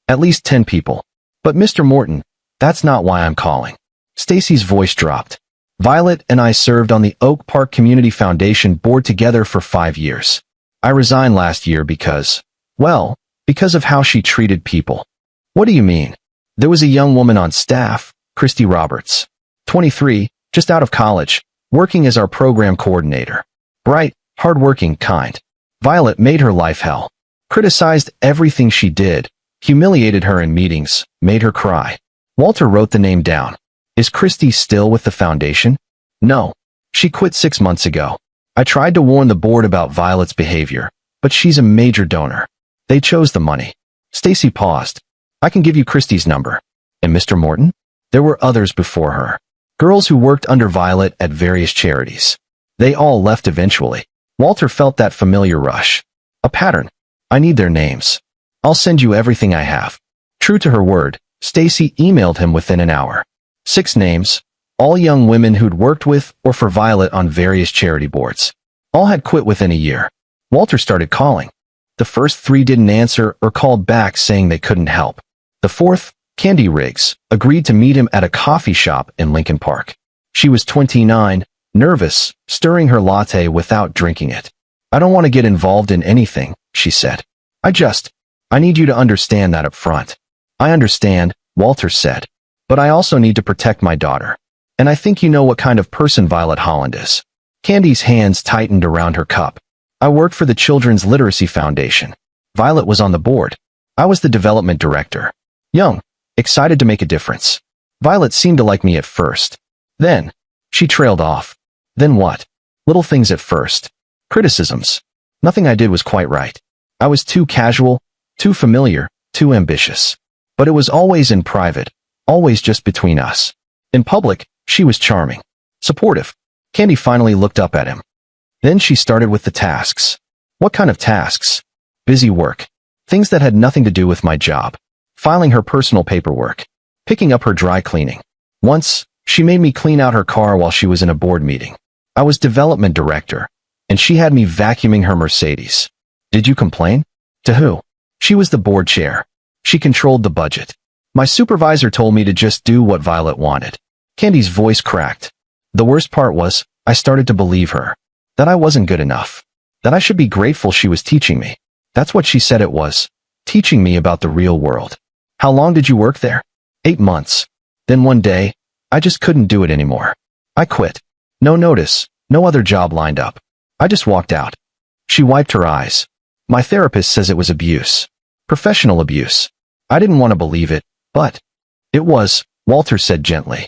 At least 10 people. But Mr. Morton, that's not why I'm calling. Stacy's voice dropped. Violet and I served on the Oak Park Community Foundation board together for 5 years. I resigned last year because of how she treated people. What do you mean? There was a young woman on staff, Christy Roberts. 23, just out of college, working as our program coordinator. Bright, hardworking, kind. Violet made her life hell. Criticized everything she did, humiliated her in meetings, made her cry. Walter wrote the name down. Is Christy still with the foundation? No. She quit 6 months ago. I tried to warn the board about Violet's behavior, but she's a major donor. They chose the money. Stacy paused. I can give you Christy's number. And Mr. Morton? There were others before her. Girls who worked under Violet at various charities. They all left eventually. Walter felt that familiar rush. A pattern. I need their names. I'll send you everything I have. True to her word, Stacy emailed him within an hour. 6 names, all young women who'd worked with or for Violet on various charity boards. All had quit within a year. Walter started calling. The first 3 didn't answer or called back saying they couldn't help. The 4th, Candy Riggs, agreed to meet him at a coffee shop in Lincoln Park. She was 29, nervous, stirring her latte without drinking it. I don't want to get involved in anything, she said. I need you to understand that up front. I understand, Walter said. But I also need to protect my daughter. And I think you know what kind of person Violet Holland is. Candy's hands tightened around her cup. I worked for the Children's Literacy Foundation. Violet was on the board. I was the development director. Young, excited to make a difference. Violet seemed to like me at first. Then, she trailed off. Then what? Little things at first. Criticisms. Nothing I did was quite right. I was too casual, too familiar, too ambitious. But it was always in private, always just between us. In public, she was charming, supportive. Candy finally looked up at him. Then she started with the tasks. What kind of tasks? Busy work. Things that had nothing to do with my job. Filing her personal paperwork. Picking up her dry cleaning. Once, she made me clean out her car while she was in a board meeting. I was development director, and she had me vacuuming her Mercedes. Did you complain? To who? She was the board chair. She controlled the budget. My supervisor told me to just do what Violet wanted. Candy's voice cracked. The worst part was, I started to believe her. That I wasn't good enough. That I should be grateful she was teaching me. That's what she said it was. Teaching me about the real world. How long did you work there? 8 months. Then one day, I just couldn't do it anymore. I quit. No notice, no other job lined up. I just walked out. She wiped her eyes. My therapist says it was abuse. Professional abuse. I didn't want to believe it, but it was, Walter said gently.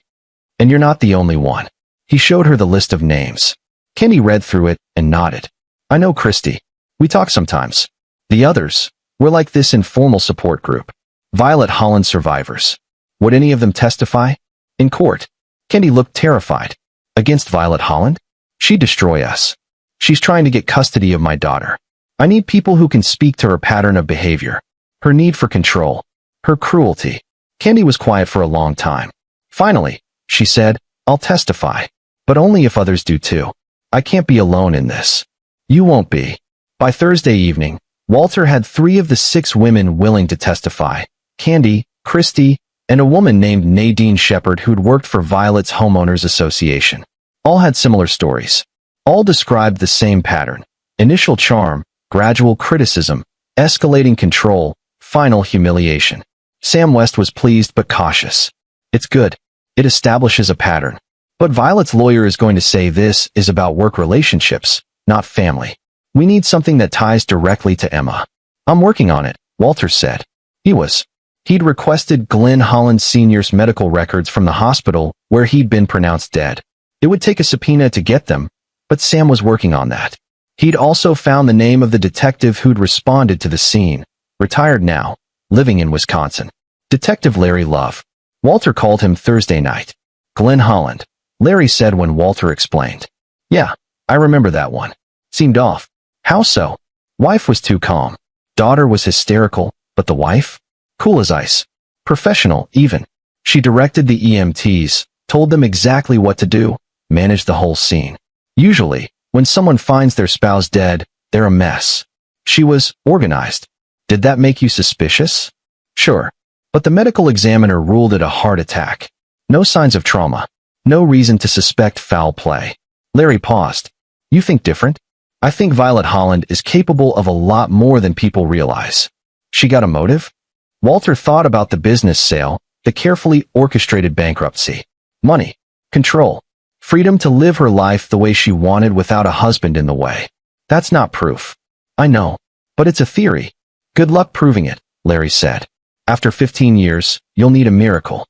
And you're not the only one. He showed her the list of names. Candy read through it and nodded. I know Christy. We talk sometimes. The others, we're like this informal support group. Violet Holland survivors. Would any of them testify? In court. Candy looked terrified. Against Violet Holland? She'd destroy us. She's trying to get custody of my daughter. I need people who can speak to her pattern of behavior. Her need for control. Her cruelty. Candy was quiet for a long time. Finally, she said, I'll testify. But only if others do too. I can't be alone in this. You won't be. By Thursday evening, Walter had 3 of the 6 women willing to testify. Candy, Christy, and a woman named Nadine Shepard who'd worked for Violet's Homeowners Association. All had similar stories. All described the same pattern. Initial charm, gradual criticism, escalating control, final humiliation. Sam West was pleased but cautious. It's good. It establishes a pattern. But Violet's lawyer is going to say this is about work relationships, not family. We need something that ties directly to Emma. I'm working on it, Walter said. He'd requested Glenn Holland Sr.'s medical records from the hospital where he'd been pronounced dead. It would take a subpoena to get them, but Sam was working on that. He'd also found the name of the detective who'd responded to the scene, retired now, living in Wisconsin. Detective Larry Love. Walter called him Thursday night. Glenn Holland, Larry said when Walter explained. Yeah, I remember that one. Seemed off. How so? Wife was too calm. Daughter was hysterical, but the wife? Cool as ice. Professional, even. She directed the EMTs, told them exactly what to do, managed the whole scene. Usually, when someone finds their spouse dead, they're a mess. She was organized. Did that make you suspicious? Sure. But the medical examiner ruled it a heart attack. No signs of trauma. No reason to suspect foul play. Larry paused. You think different? I think Violet Holland is capable of a lot more than people realize. She got a motive? Walter thought about the business sale, the carefully orchestrated bankruptcy. Money. Control. Freedom to live her life the way she wanted without a husband in the way. That's not proof. I know. But it's a theory. Good luck proving it, Larry said. After 15 years, you'll need a miracle.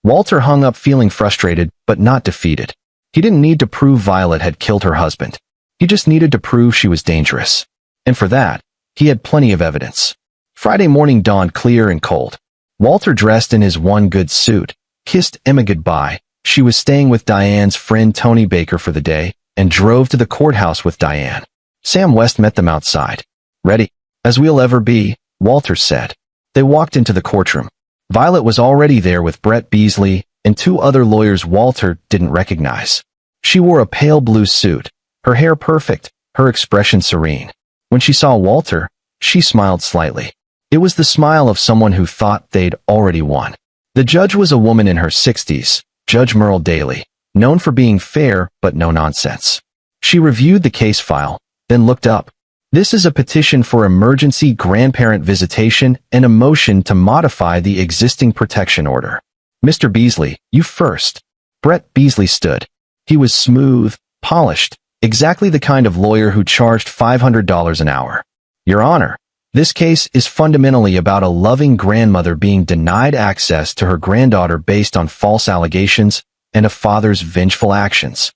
Walter hung up feeling frustrated but not defeated. He didn't need to prove Violet had killed her husband. He just needed to prove she was dangerous. And for that, he had plenty of evidence. Friday morning dawned clear and cold. Walter, dressed in his one good suit, kissed Emma goodbye. She was staying with Diane's friend Tony Baker for the day and drove to the courthouse with Diane. Sam West met them outside. "Ready as we'll ever be," Walter said. They walked into the courtroom. Violet was already there with Brett Beasley and two other lawyers Walter didn't recognize. She wore a pale blue suit, her hair perfect, her expression serene. When she saw Walter, she smiled slightly. It was the smile of someone who thought they'd already won. The judge was a woman in her 60s, Judge Merle Daly, known for being fair but no nonsense. She reviewed the case file, then looked up. "This is a petition for emergency grandparent visitation and a motion to modify the existing protection order. Mr. Beasley, you first." Brett Beasley stood. He was smooth, polished, exactly the kind of lawyer who charged $500 an hour. "Your Honor, this case is fundamentally about a loving grandmother being denied access to her granddaughter based on false allegations and a father's vengeful actions."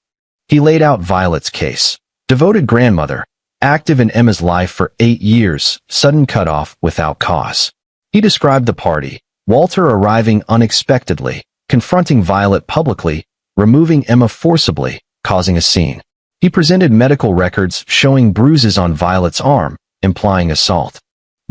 He laid out Violet's case. Devoted grandmother, active in Emma's life for 8 years, sudden cutoff without cause. He described the party, Walter arriving unexpectedly, confronting Violet publicly, removing Emma forcibly, causing a scene. He presented medical records showing bruises on Violet's arm, implying assault.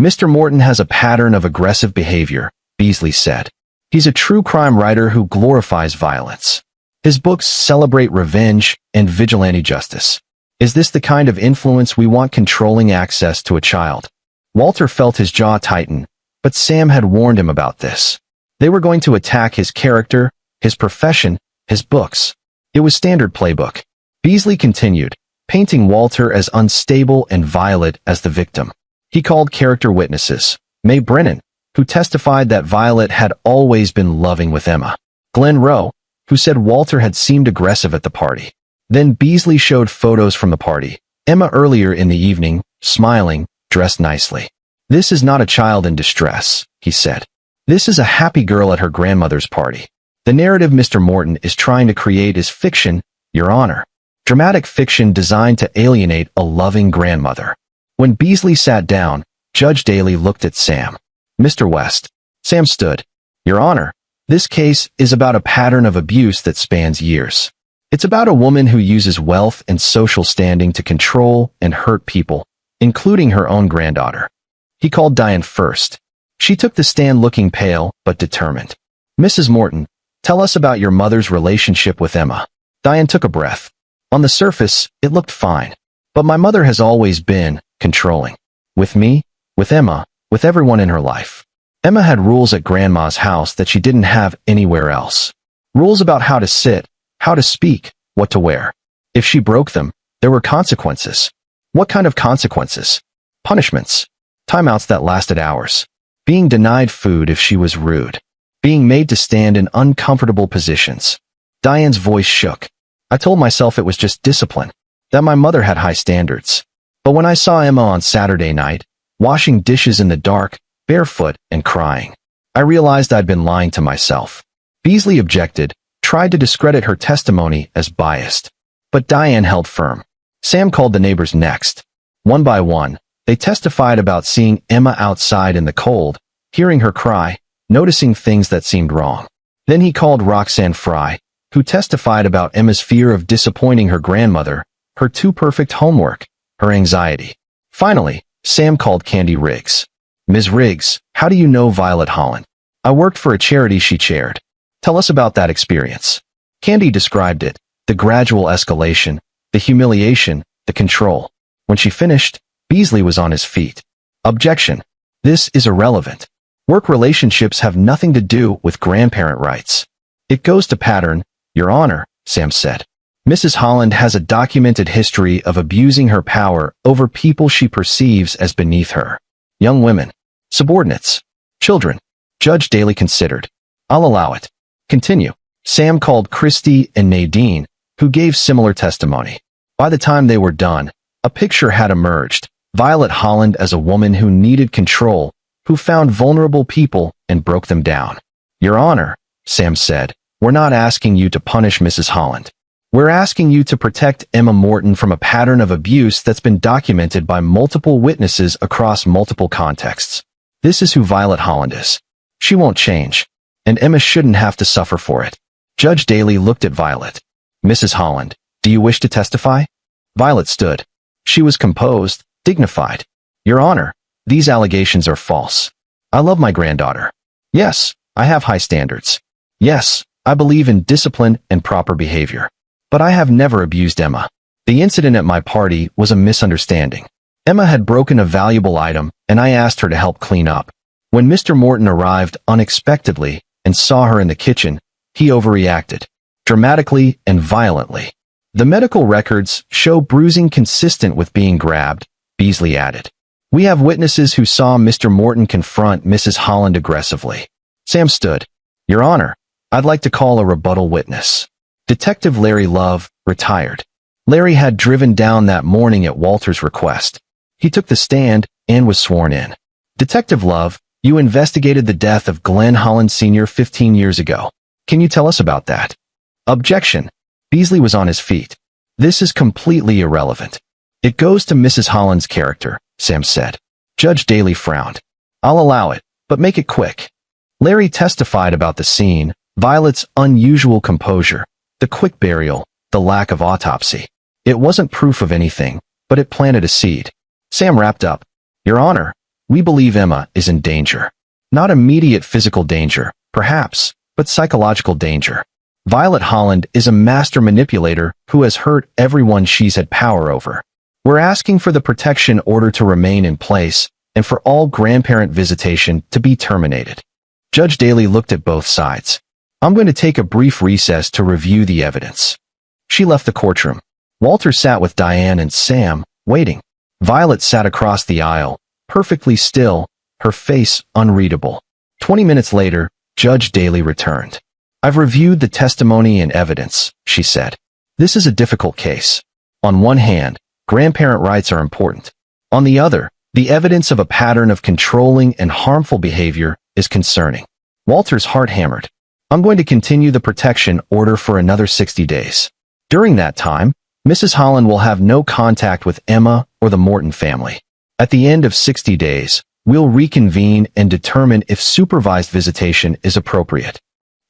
"Mr. Morton has a pattern of aggressive behavior," Beasley said. "He's a true crime writer who glorifies violence. His books celebrate revenge and vigilante justice. Is this the kind of influence we want controlling access to a child?" Walter felt his jaw tighten, but Sam had warned him about this. They were going to attack his character, his profession, his books. It was standard playbook. Beasley continued, painting Walter as unstable and Violet as the victim. He called character witnesses, Mae Brennan, who testified that Violet had always been loving with Emma. Glenn Rowe, who said Walter had seemed aggressive at the party. Then Beasley showed photos from the party. Emma earlier in the evening, smiling, dressed nicely. "This is not a child in distress," he said. "This is a happy girl at her grandmother's party. The narrative Mr. Morton is trying to create is fiction, Your Honor. Dramatic fiction designed to alienate a loving grandmother." When Beasley sat down, Judge Daly looked at Sam. "Mr. West." Sam stood. "Your Honor, this case is about a pattern of abuse that spans years. It's about a woman who uses wealth and social standing to control and hurt people, including her own granddaughter." He called Diane first. She took the stand looking pale but determined. "Mrs. Morton, tell us about your mother's relationship with Emma." Diane took a breath. "On the surface, it looked fine. But my mother has always been controlling. With me, with Emma, with everyone in her life. Emma had rules at Grandma's house that she didn't have anywhere else. Rules about how to sit, how to speak, what to wear. If she broke them, there were consequences. What kind of consequences? Punishments. Timeouts that lasted hours. Being denied food if she was rude. Being made to stand in uncomfortable positions." Diane's voice shook. "I told myself it was just discipline, that my mother had high standards. But when I saw Emma on Saturday night, washing dishes in the dark, barefoot, and crying, I realized I'd been lying to myself." Beasley objected, tried to discredit her testimony as biased. But Diane held firm. Sam called the neighbors next. One by one, they testified about seeing Emma outside in the cold, hearing her cry, noticing things that seemed wrong. Then he called Roxanne Fry, who testified about Emma's fear of disappointing her grandmother, her too perfect homework, her anxiety. Finally, Sam called Candy Riggs. "Ms. Riggs, how do you know Violet Holland?" "I worked for a charity she chaired." "Tell us about that experience." Candy described it, the gradual escalation, the humiliation, the control. When she finished, Beasley was on his feet. "Objection. This is irrelevant. Work relationships have nothing to do with grandparent rights. It goes to pattern, Your Honor," Sam said. "Mrs. Holland has a documented history of abusing her power over people she perceives as beneath her. Young women, subordinates, children." Judge Daly considered. "I'll allow it. Continue." Sam called Christy and Nadine, who gave similar testimony. By the time they were done, a picture had emerged. Violet Holland as a woman who needed control, who found vulnerable people and broke them down. "Your Honor," Sam said. "We're not asking you to punish Mrs. Holland. We're asking you to protect Emma Morton from a pattern of abuse that's been documented by multiple witnesses across multiple contexts. This is who Violet Holland is. She won't change, and Emma shouldn't have to suffer for it." Judge Daly looked at Violet. "Mrs. Holland, do you wish to testify?" Violet stood. She was composed, dignified. "Your Honor, these allegations are false. I love my granddaughter. Yes, I have high standards. Yes, I believe in discipline and proper behavior. But I have never abused Emma. The incident at my party was a misunderstanding. Emma had broken a valuable item, and I asked her to help clean up. When Mr. Morton arrived unexpectedly and saw her in the kitchen, he overreacted, dramatically and violently. The medical records show bruising consistent with being grabbed," Beasley added. "We have witnesses who saw Mr. Morton confront Mrs. Holland aggressively." Sam stood. "Your Honor, I'd like to call a rebuttal witness." Detective Larry Love, retired. Larry had driven down that morning at Walter's request. He took the stand and was sworn in. "Detective Love, you investigated the death of Glenn Holland Sr. 15 years ago. Can you tell us about that?" Objection. Beasley was on his feet. "This is completely irrelevant. It goes to Mrs. Holland's character," Sam said. Judge Daly frowned. "I'll allow it, but make it quick." Larry testified about the scene, Violet's unusual composure, the quick burial, the lack of autopsy. It wasn't proof of anything, but it planted a seed. Sam wrapped up. "Your Honor, we believe Emma is in danger. Not immediate physical danger, perhaps, but psychological danger. Violet Holland is a master manipulator who has hurt everyone she's had power over. We're asking for the protection order to remain in place and for all grandparent visitation to be terminated." Judge Daly looked at both sides. "I'm going to take a brief recess to review the evidence." She left the courtroom. Walter sat with Diane and Sam, waiting. Violet sat across the aisle, perfectly still, her face unreadable. 20 minutes later, Judge Daly returned. "I've reviewed the testimony and evidence," she said. "This is a difficult case. On one hand, grandparent rights are important. On the other, the evidence of a pattern of controlling and harmful behavior is concerning." Walter's heart hammered. "I'm going to continue the protection order for another 60 days. During that time, Mrs. Holland will have no contact with Emma or the Morton family. At the end of 60 days, we'll reconvene and determine if supervised visitation is appropriate."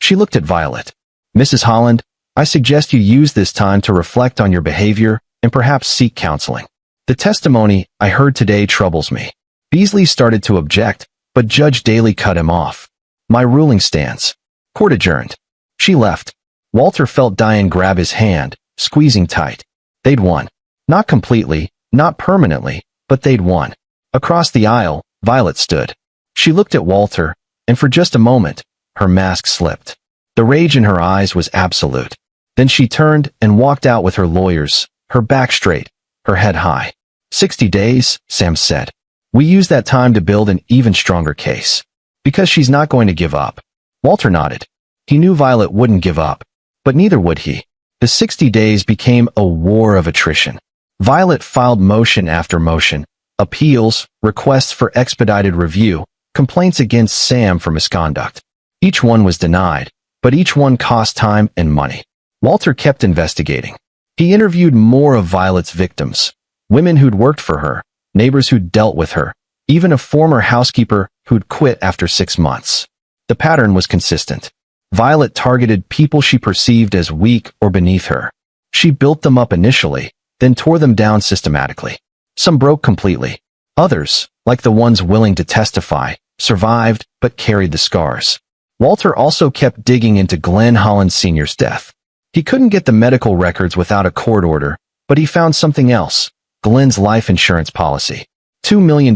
She looked at Violet. "Mrs. Holland, I suggest you use this time to reflect on your behavior and perhaps seek counseling. The testimony I heard today troubles me." Beasley started to object, but Judge Daly cut him off. "My ruling stands. Court adjourned." She left. Walter felt Diane grab his hand, squeezing tight. They'd won. Not completely, not permanently, but they'd won. Across the aisle, Violet stood. She looked at Walter, and for just a moment, her mask slipped. The rage in her eyes was absolute. Then she turned and walked out with her lawyers, her back straight, her head high. 60 days, Sam said. "We use that time to build an even stronger case. Because she's not going to give up." Walter nodded. He knew Violet wouldn't give up, but neither would he. The 60 days became a war of attrition. Violet filed motion after motion, appeals, requests for expedited review, complaints against Sam for misconduct. Each one was denied, but each one cost time and money. Walter kept investigating. He interviewed more of Violet's victims, women who'd worked for her, neighbors who'd dealt with her, even a former housekeeper who'd quit after 6 months. The pattern was consistent. Violet targeted people she perceived as weak or beneath her. She built them up initially, then tore them down systematically. Some broke completely. Others, like the ones willing to testify, survived but carried the scars. Walter also kept digging into Glenn Holland Sr.'s death. He couldn't get the medical records without a court order, but he found something else: Glenn's life insurance policy. $2 million,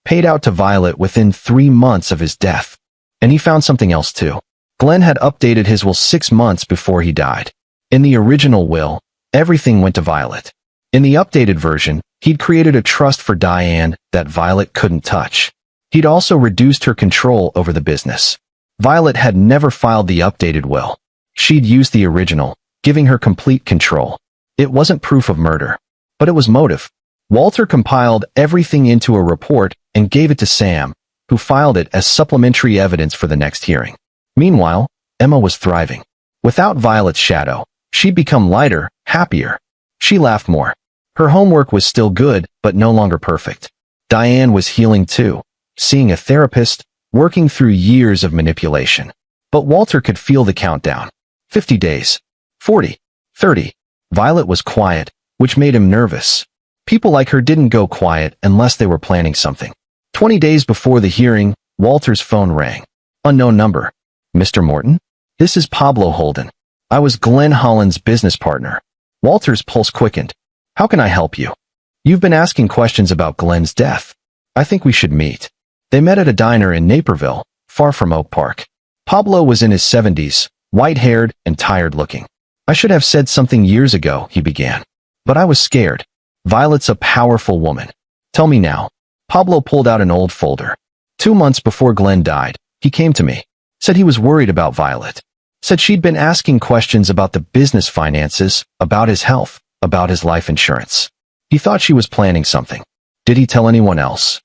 paid out to Violet within 3 months of his death. And he found something else too. Glenn had updated his will 6 months before he died. In the original will, everything went to Violet. In the updated version, he'd created a trust for Diane that Violet couldn't touch. He'd also reduced her control over the business. Violet had never filed the updated will. She'd used the original, giving her complete control. It wasn't proof of murder, but it was motive. Walter compiled everything into a report and gave it to Sam, who filed it as supplementary evidence for the next hearing. Meanwhile, Emma was thriving. Without Violet's shadow, she'd become lighter, happier. She laughed more. Her homework was still good, but no longer perfect. Diane was healing too, seeing a therapist, working through years of manipulation. But Walter could feel the countdown. 50 days. 40. 30. Violet was quiet, which made him nervous. People like her didn't go quiet unless they were planning something. 20 days before the hearing, Walter's phone rang. Unknown number. Mr. Morton? This is Pablo Holden. I was Glenn Holland's business partner. Walter's pulse quickened. How can I help you? You've been asking questions about Glenn's death. I think we should meet. They met at a diner in Naperville, far from Oak Park. Pablo was in his 70s, white-haired and tired-looking. I should have said something years ago, he began. But I was scared. Violet's a powerful woman. Tell me now. Pablo pulled out an old folder. 2 months before Glenn died, he came to me. Said he was worried about Violet. Said she'd been asking questions about the business finances, about his health, about his life insurance. He thought she was planning something. Did he tell anyone else?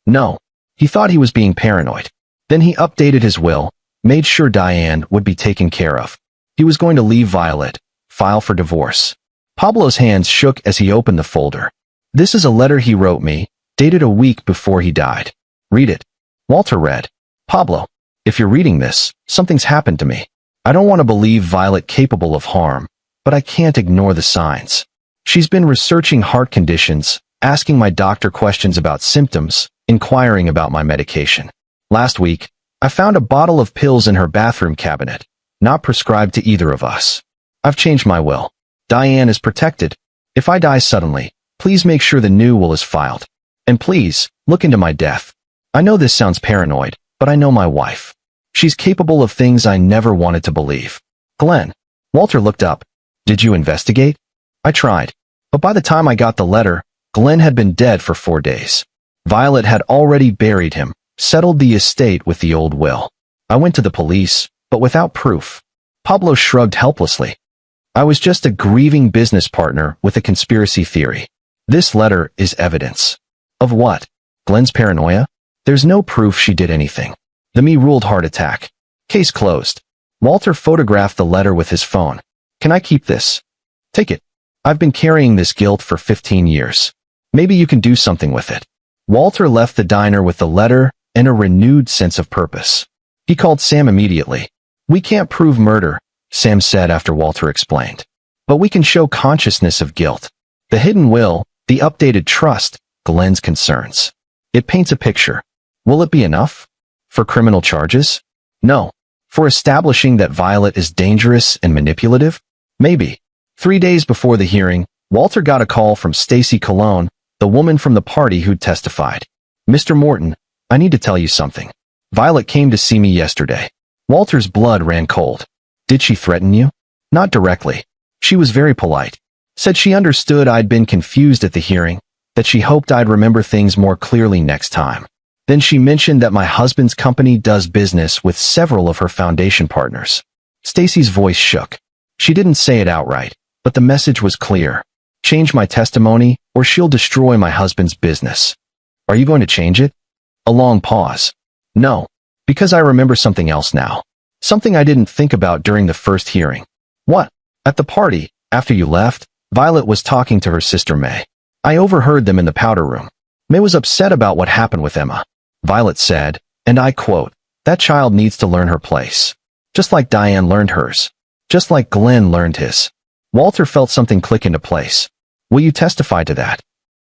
No. He thought he was being paranoid. Then he updated his will, made sure Diane would be taken care of. He was going to leave Violet, file for divorce. Pablo's hands shook as he opened the folder. This is a letter he wrote me, dated a week before he died. Read it. Walter read. Pablo, if you're reading this, something's happened to me. I don't want to believe Violet capable of harm, but I can't ignore the signs. She's been researching heart conditions, asking my doctor questions about symptoms, inquiring about my medication. Last week, I found a bottle of pills in her bathroom cabinet, not prescribed to either of us. I've changed my will. Diane is protected. If I die suddenly, please make sure the new will is filed. And please, look into my death. I know this sounds paranoid, but I know my wife. She's capable of things I never wanted to believe. Glenn. Walter looked up. Did you investigate? I tried. But by the time I got the letter, Glenn had been dead for 4 days. Violet had already buried him, settled the estate with the old will. I went to the police, but without proof. Pablo shrugged helplessly. I was just a grieving business partner with a conspiracy theory. This letter is evidence. Of what? Glenn's paranoia? There's no proof she did anything. The me-ruled heart attack. Case closed. Walter photographed the letter with his phone. Can I keep this? Take it. I've been carrying this guilt for 15 years. Maybe you can do something with it. Walter left the diner with the letter and a renewed sense of purpose. He called Sam immediately. We can't prove murder, Sam said after Walter explained. But we can show consciousness of guilt. The hidden will, the updated trust, Glenn's concerns. It paints a picture. Will it be enough? For criminal charges? No. For establishing that Violet is dangerous and manipulative? Maybe. 3 days before the hearing, Walter got a call from Stacy Colon, the woman from the party who'd testified. Mr. Morton, I need to tell you something. Violet came to see me yesterday. Walter's blood ran cold. Did she threaten you? Not directly. She was very polite. Said she understood I'd been confused at the hearing, that she hoped I'd remember things more clearly next time. Then she mentioned that my husband's company does business with several of her foundation partners. Stacy's voice shook. She didn't say it outright, but the message was clear. Change my testimony, or she'll destroy my husband's business. Are you going to change it? A long pause. No, because I remember something else now. Something I didn't think about during the first hearing. What? At the party, after you left, Violet was talking to her sister May. I overheard them in the powder room. May was upset about what happened with Emma. Violet said, and I quote, that child needs to learn her place. Just like Diane learned hers. Just like Glenn learned his. Walter felt something click into place. Will you testify to that?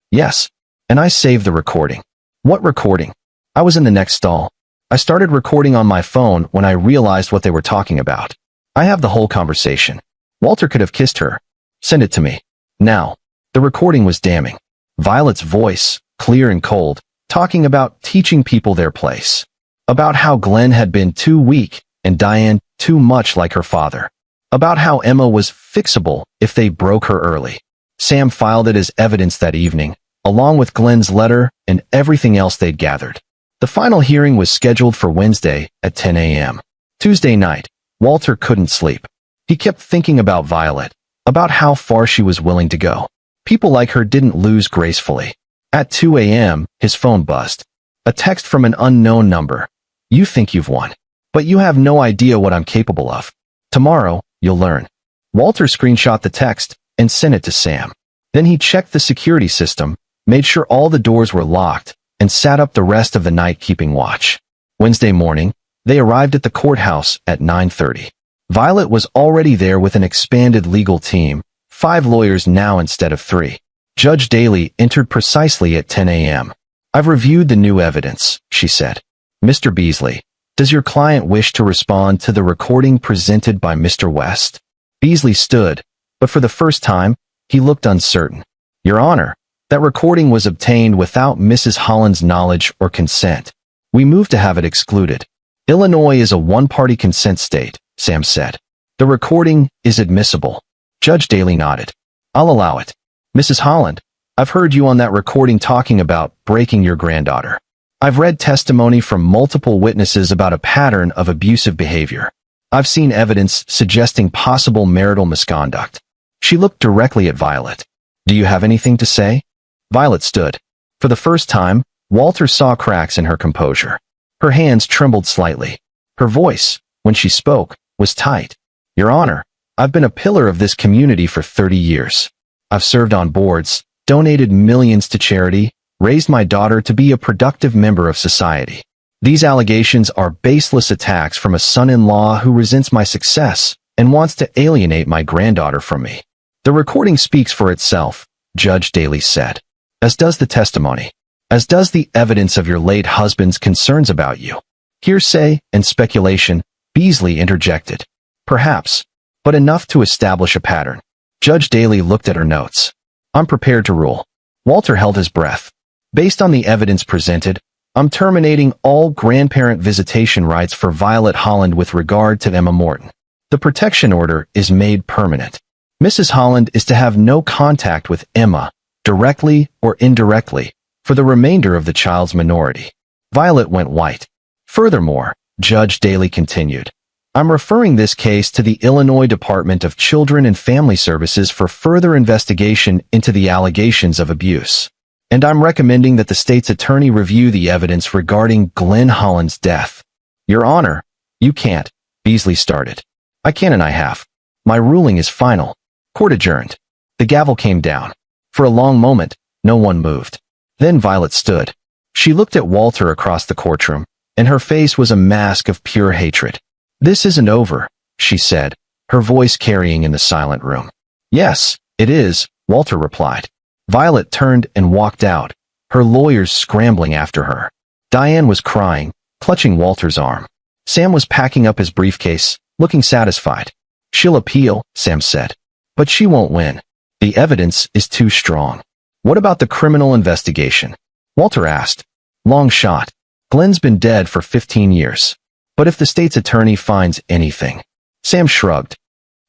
Yes. And I saved the recording. What recording? I was in the next stall. I started recording on my phone when I realized what they were talking about. I have the whole conversation. Walter could have kissed her. Send it to me. Now. The recording was damning. Violet's voice, clear and cold, talking about teaching people their place. About how Glenn had been too weak and Diane too much like her father. About how Emma was fixable if they broke her early. Sam filed it as evidence that evening, along with Glenn's letter and everything else they'd gathered. The final hearing was scheduled for Wednesday at 10 a.m. Tuesday night, Walter couldn't sleep. He kept thinking about Violet, about how far she was willing to go. People like her didn't lose gracefully. At 2 a.m., his phone buzzed. A text from an unknown number. You think you've won. But you have no idea what I'm capable of. Tomorrow, you'll learn. Walter screenshot the text and sent it to Sam. Then he checked the security system, made sure all the doors were locked, and sat up the rest of the night keeping watch. Wednesday morning, they arrived at the courthouse at 9:30. Violet was already there with an expanded legal team, 5 lawyers now instead of 3. Judge Daly entered precisely at 10 a.m. "I've reviewed the new evidence," she said. "Mr. Beasley, does your client wish to respond to the recording presented by Mr. West?" Beasley stood, but for the first time, he looked uncertain. "Your Honor, that recording was obtained without Mrs. Holland's knowledge or consent. We move to have it excluded." "Illinois is a one-party consent state," Sam said. "The recording is admissible." Judge Daly nodded. "I'll allow it. Mrs. Holland, I've heard you on that recording talking about breaking your granddaughter. I've read testimony from multiple witnesses about a pattern of abusive behavior. I've seen evidence suggesting possible marital misconduct." She looked directly at Violet. "Do you have anything to say?" Violet stood. For the first time, Walter saw cracks in her composure. Her hands trembled slightly. Her voice, when she spoke, was tight. "Your Honor, I've been a pillar of this community for 30 years. I've served on boards, donated millions to charity, raised my daughter to be a productive member of society. These allegations are baseless attacks from a son-in-law who resents my success and wants to alienate my granddaughter from me." "The recording speaks for itself," Judge Daly said. "As does the testimony. As does the evidence of your late husband's concerns about you." "Hearsay and speculation," Beasley interjected. "Perhaps, but enough to establish a pattern." Judge Daly looked at her notes. "I'm prepared to rule." Walter held his breath. "Based on the evidence presented, I'm terminating all grandparent visitation rights for Violet Holland with regard to Emma Morton. The protection order is made permanent. Mrs. Holland is to have no contact with Emma, directly or indirectly, for the remainder of the child's minority." Violet went white. "Furthermore," Judge Daly continued, "I'm referring this case to the Illinois Department of Children and Family Services for further investigation into the allegations of abuse. And I'm recommending that the state's attorney review the evidence regarding Glenn Holland's death." "Your Honor, you can't," Beasley started. "I can and I have. My ruling is final." Court adjourned. The gavel came down. For a long moment, no one moved. Then Violet stood. She looked at Walter across the courtroom, and her face was a mask of pure hatred. "This isn't over," she said, her voice carrying in the silent room. "Yes, it is," Walter replied. Violet turned and walked out, her lawyers scrambling after her. Diane was crying, clutching Walter's arm. Sam was packing up his briefcase, looking satisfied. "She'll appeal," Sam said. "But she won't win. The evidence is too strong." "What about the criminal investigation?" Walter asked. "Long shot. Glenn's been dead for 15 years. But if the state's attorney finds anything..." Sam shrugged.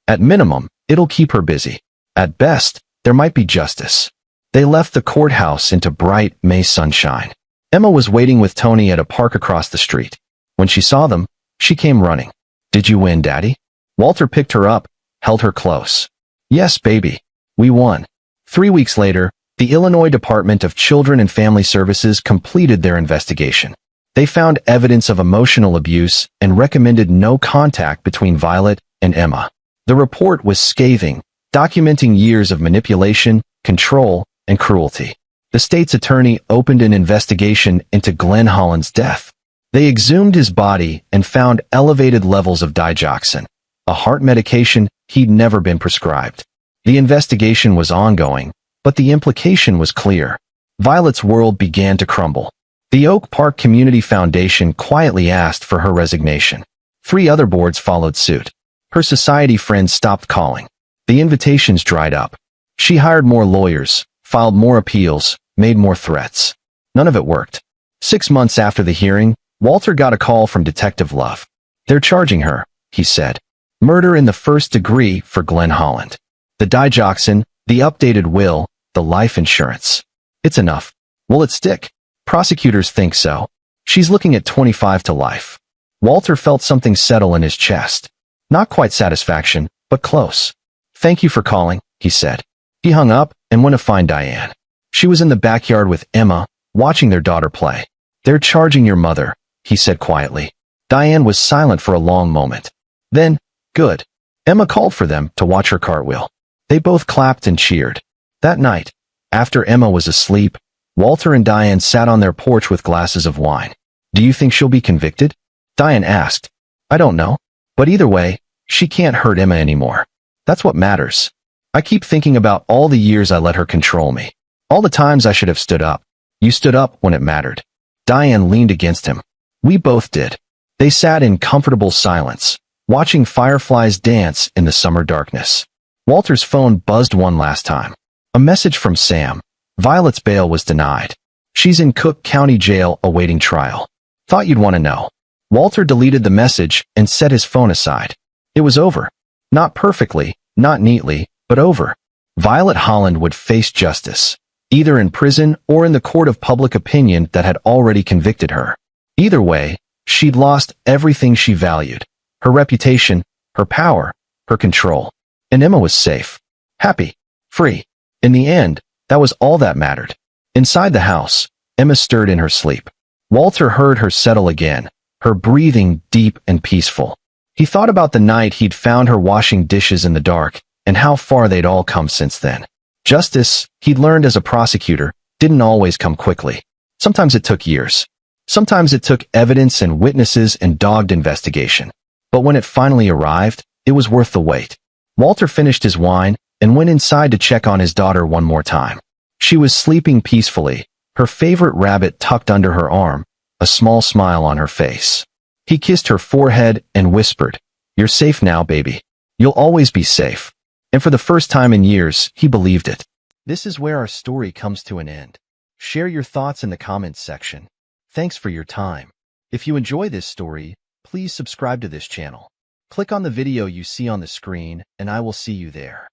"At minimum, it'll keep her busy. At best, there might be justice." They left the courthouse into bright May sunshine. Emma was waiting with Tony at a park across the street. When she saw them, she came running. "Did you win, Daddy?" Walter picked her up, held her close. "Yes, baby. We won." 3 weeks later, the Illinois Department of Children and Family Services completed their investigation. They found evidence of emotional abuse and recommended no contact between Violet and Emma. The report was scathing, documenting years of manipulation, control, and cruelty. The state's attorney opened an investigation into Glenn Holland's death. They exhumed his body and found elevated levels of digoxin, a heart medication he'd never been prescribed. The investigation was ongoing, but the implication was clear. Violet's world began to crumble. The Oak Park Community Foundation quietly asked for her resignation. 3 other boards followed suit. Her society friends stopped calling. The invitations dried up. She hired more lawyers, filed more appeals, made more threats. None of it worked. 6 months after the hearing, Walter got a call from Detective Love. "They're charging her," he said. "Murder in the first degree for Glenn Holland. The digoxin, the updated will, the life insurance. It's enough. Will it stick?" "Prosecutors think so. She's looking at 25 to life." Walter felt something settle in his chest. Not quite satisfaction, but close. "Thank you for calling," he said. He hung up and went to find Diane. She was in the backyard with Emma, watching their daughter play. "They're charging your mother," he said quietly. Diane was silent for a long moment. Then, good. Emma called for them to watch her cartwheel. They both clapped and cheered. That night, after Emma was asleep, Walter and Diane sat on their porch with glasses of wine. Do you think she'll be convicted? Diane asked. I don't know. But either way, she can't hurt Emma anymore. That's what matters. I keep thinking about all the years I let her control me. All the times I should have stood up. You stood up when it mattered. Diane leaned against him. We both did. They sat in comfortable silence, watching fireflies dance in the summer darkness. Walter's phone buzzed one last time. A message from Sam. Violet's bail was denied. She's in Cook County Jail awaiting trial. Thought you'd want to know. Walter deleted the message and set his phone aside. It was over. Not perfectly, not neatly, but over. Violet Holland would face justice, either in prison or in the court of public opinion that had already convicted her. Either way, she'd lost everything she valued. Her reputation, her power, her control. And Emma was safe, happy, free. In the end, that was all that mattered. Inside the house, Emma stirred in her sleep. Walter heard her settle again, her breathing deep and peaceful. He thought about the night he'd found her washing dishes in the dark and how far they'd all come since then. Justice, he'd learned as a prosecutor, didn't always come quickly. Sometimes it took years. Sometimes it took evidence and witnesses and dogged investigation. But when it finally arrived, it was worth the wait. Walter finished his wine and went inside to check on his daughter one more time. She was sleeping peacefully, her favorite rabbit tucked under her arm, a small smile on her face. He kissed her forehead and whispered, "You're safe now, baby. You'll always be safe." And for the first time in years, he believed it. This is where our story comes to an end. Share your thoughts in the comments section. Thanks for your time. If you enjoy this story, please subscribe to this channel. Click on the video you see on the screen, and I will see you there.